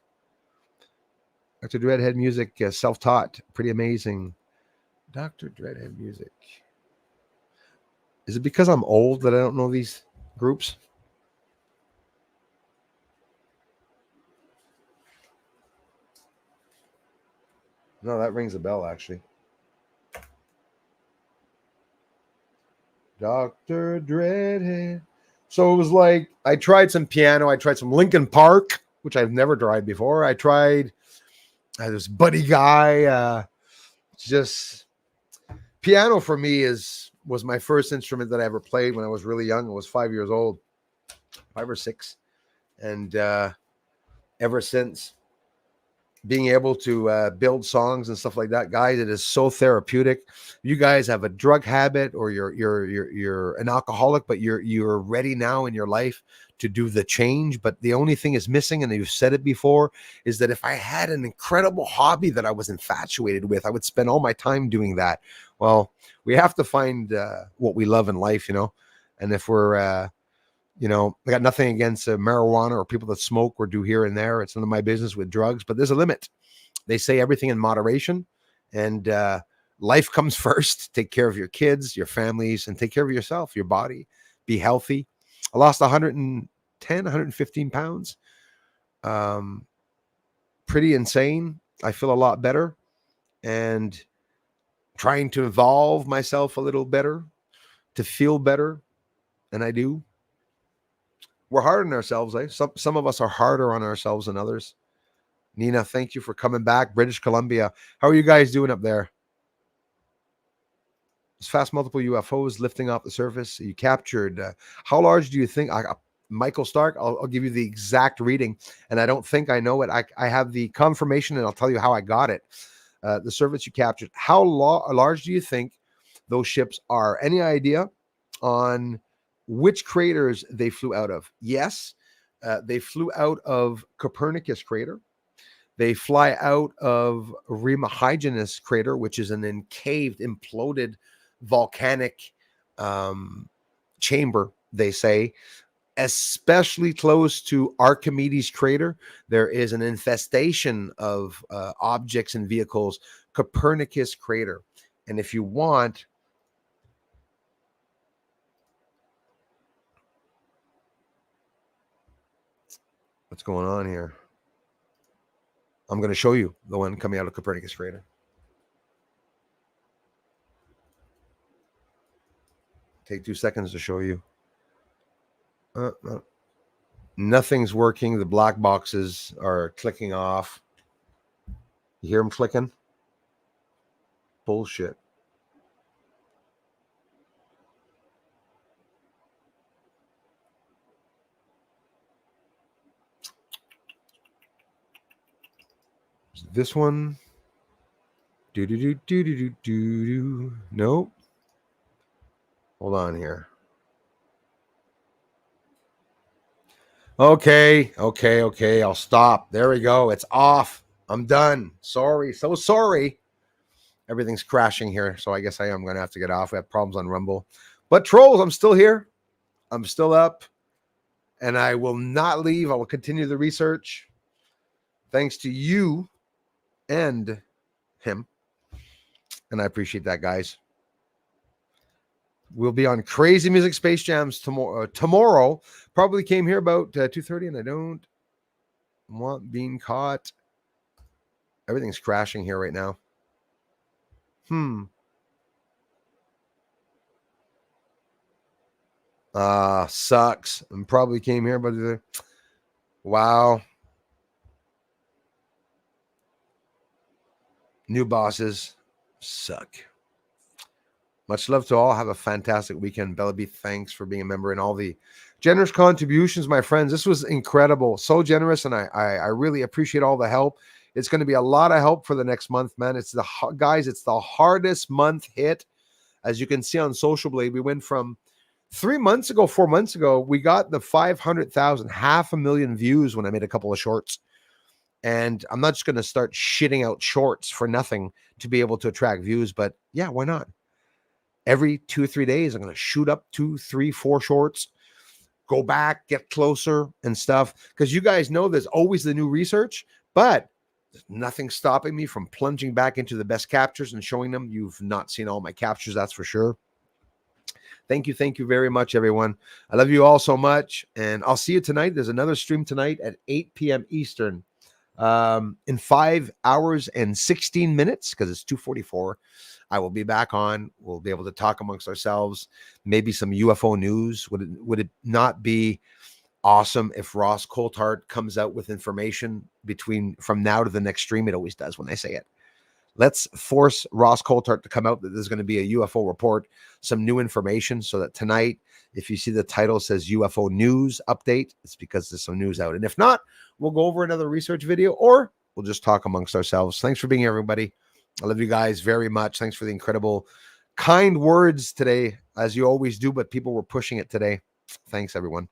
Dr. Dreadhead music, self-taught, pretty amazing. Dr. Dreadhead music. Is it because I'm old that I don't know these groups? No, that rings a bell, actually. Dr. Dreadhead. So it was like, I tried some piano. I tried some Linkin Park, which I've never tried before. I tried this Buddy Guy. Just piano for me was my first instrument that I ever played when I was really young. I was 5 years old, 5 or 6. And ever since, being able to build songs and stuff like that, guys, it is so therapeutic. You guys have a drug habit, or you're an alcoholic, but you're ready now in your life to do the change. But the only thing is missing, and you've said it before, is that if I had an incredible hobby that I was infatuated with, I would spend all my time doing that. Well, we have to find what we love in life, and if we're I got nothing against marijuana or people that smoke or do here and there. It's none of my business with drugs, but there's a limit. They say everything in moderation, and life comes first. Take care of your kids, your families, and take care of yourself, your body. Be healthy. I lost 115 pounds. Pretty insane. I feel a lot better, and trying to evolve myself a little better to feel better, and I do. We're hard on ourselves, eh? Some of us are harder on ourselves than others. Nina, thank you for coming back. British Columbia. How are you guys doing up there? It's fast multiple UFOs lifting off the surface. You captured. How large do you think? Michael Stark, I'll give you the exact reading, and I don't think I know it. I have the confirmation, and I'll tell you how I got it. The surface you captured. How large do you think those ships are? Any idea on which craters they flew out of? Yes, they flew out of Copernicus crater. They fly out of Remahygenes crater, which is an encaved, imploded volcanic chamber, they say. Especially close to Archimedes crater, there is an infestation of objects and vehicles, Copernicus crater. And if you want, what's going on here? I'm going to show you the one coming out of Copernicus crater. Take 2 seconds to show you. Nothing's working. The black boxes are clicking off. You hear them clicking? Bullshit. This one. Nope. Hold on here. Okay. I'll stop. There we go. It's off. I'm done. Sorry. So sorry. Everything's crashing here. So I guess I am going to have to get off. We have problems on Rumble. But trolls, I'm still here. I'm still up. And I will not leave. I will continue the research. Thanks to you and him. And I appreciate that, guys. We'll be on Crazy Music Space Jams tomorrow. Probably came here about 2:30, and I don't want being caught. Everything's crashing here right now. Sucks. And probably came here, but wow. New bosses suck. Much love to all. Have a fantastic weekend. Bellaby, thanks for being a member and all the generous contributions, my friends. This was incredible. So generous, and I really appreciate all the help. It's going to be a lot of help for the next month, man. It's the hardest month hit. As you can see on Social Blade, we went from 4 months ago, we got the 500,000, 500,000 views when I made a couple of shorts. And I'm not just going to start shitting out shorts for nothing to be able to attract views, but yeah, why not? Every 2 or 3 days, I'm going to shoot up 2, 3, 4 shorts, go back, get closer and stuff. Because you guys know there's always the new research, but there's nothing stopping me from plunging back into the best captures and showing them. You've not seen all my captures, that's for sure. Thank you very much, everyone. I love you all so much, and I'll see you tonight. There's another stream tonight at 8 p.m. Eastern. In 5 hours and 16 minutes, because it's 2:44. I will be back on. We'll be able to talk amongst ourselves. Maybe some UFO news. Would it not be awesome if Ross Coulthard comes out with information from now to the next stream? It always does when I say it. Let's force Ross Coulthard to come out that there's going to be a UFO report, some new information, so that tonight, if you see the title says UFO news update, it's because there's some news out. And if not, we'll go over another research video, or we'll just talk amongst ourselves. Thanks for being here, everybody. I love you guys very much. Thanks for the incredible, kind words today, as you always do, but people were pushing it today. Thanks, everyone.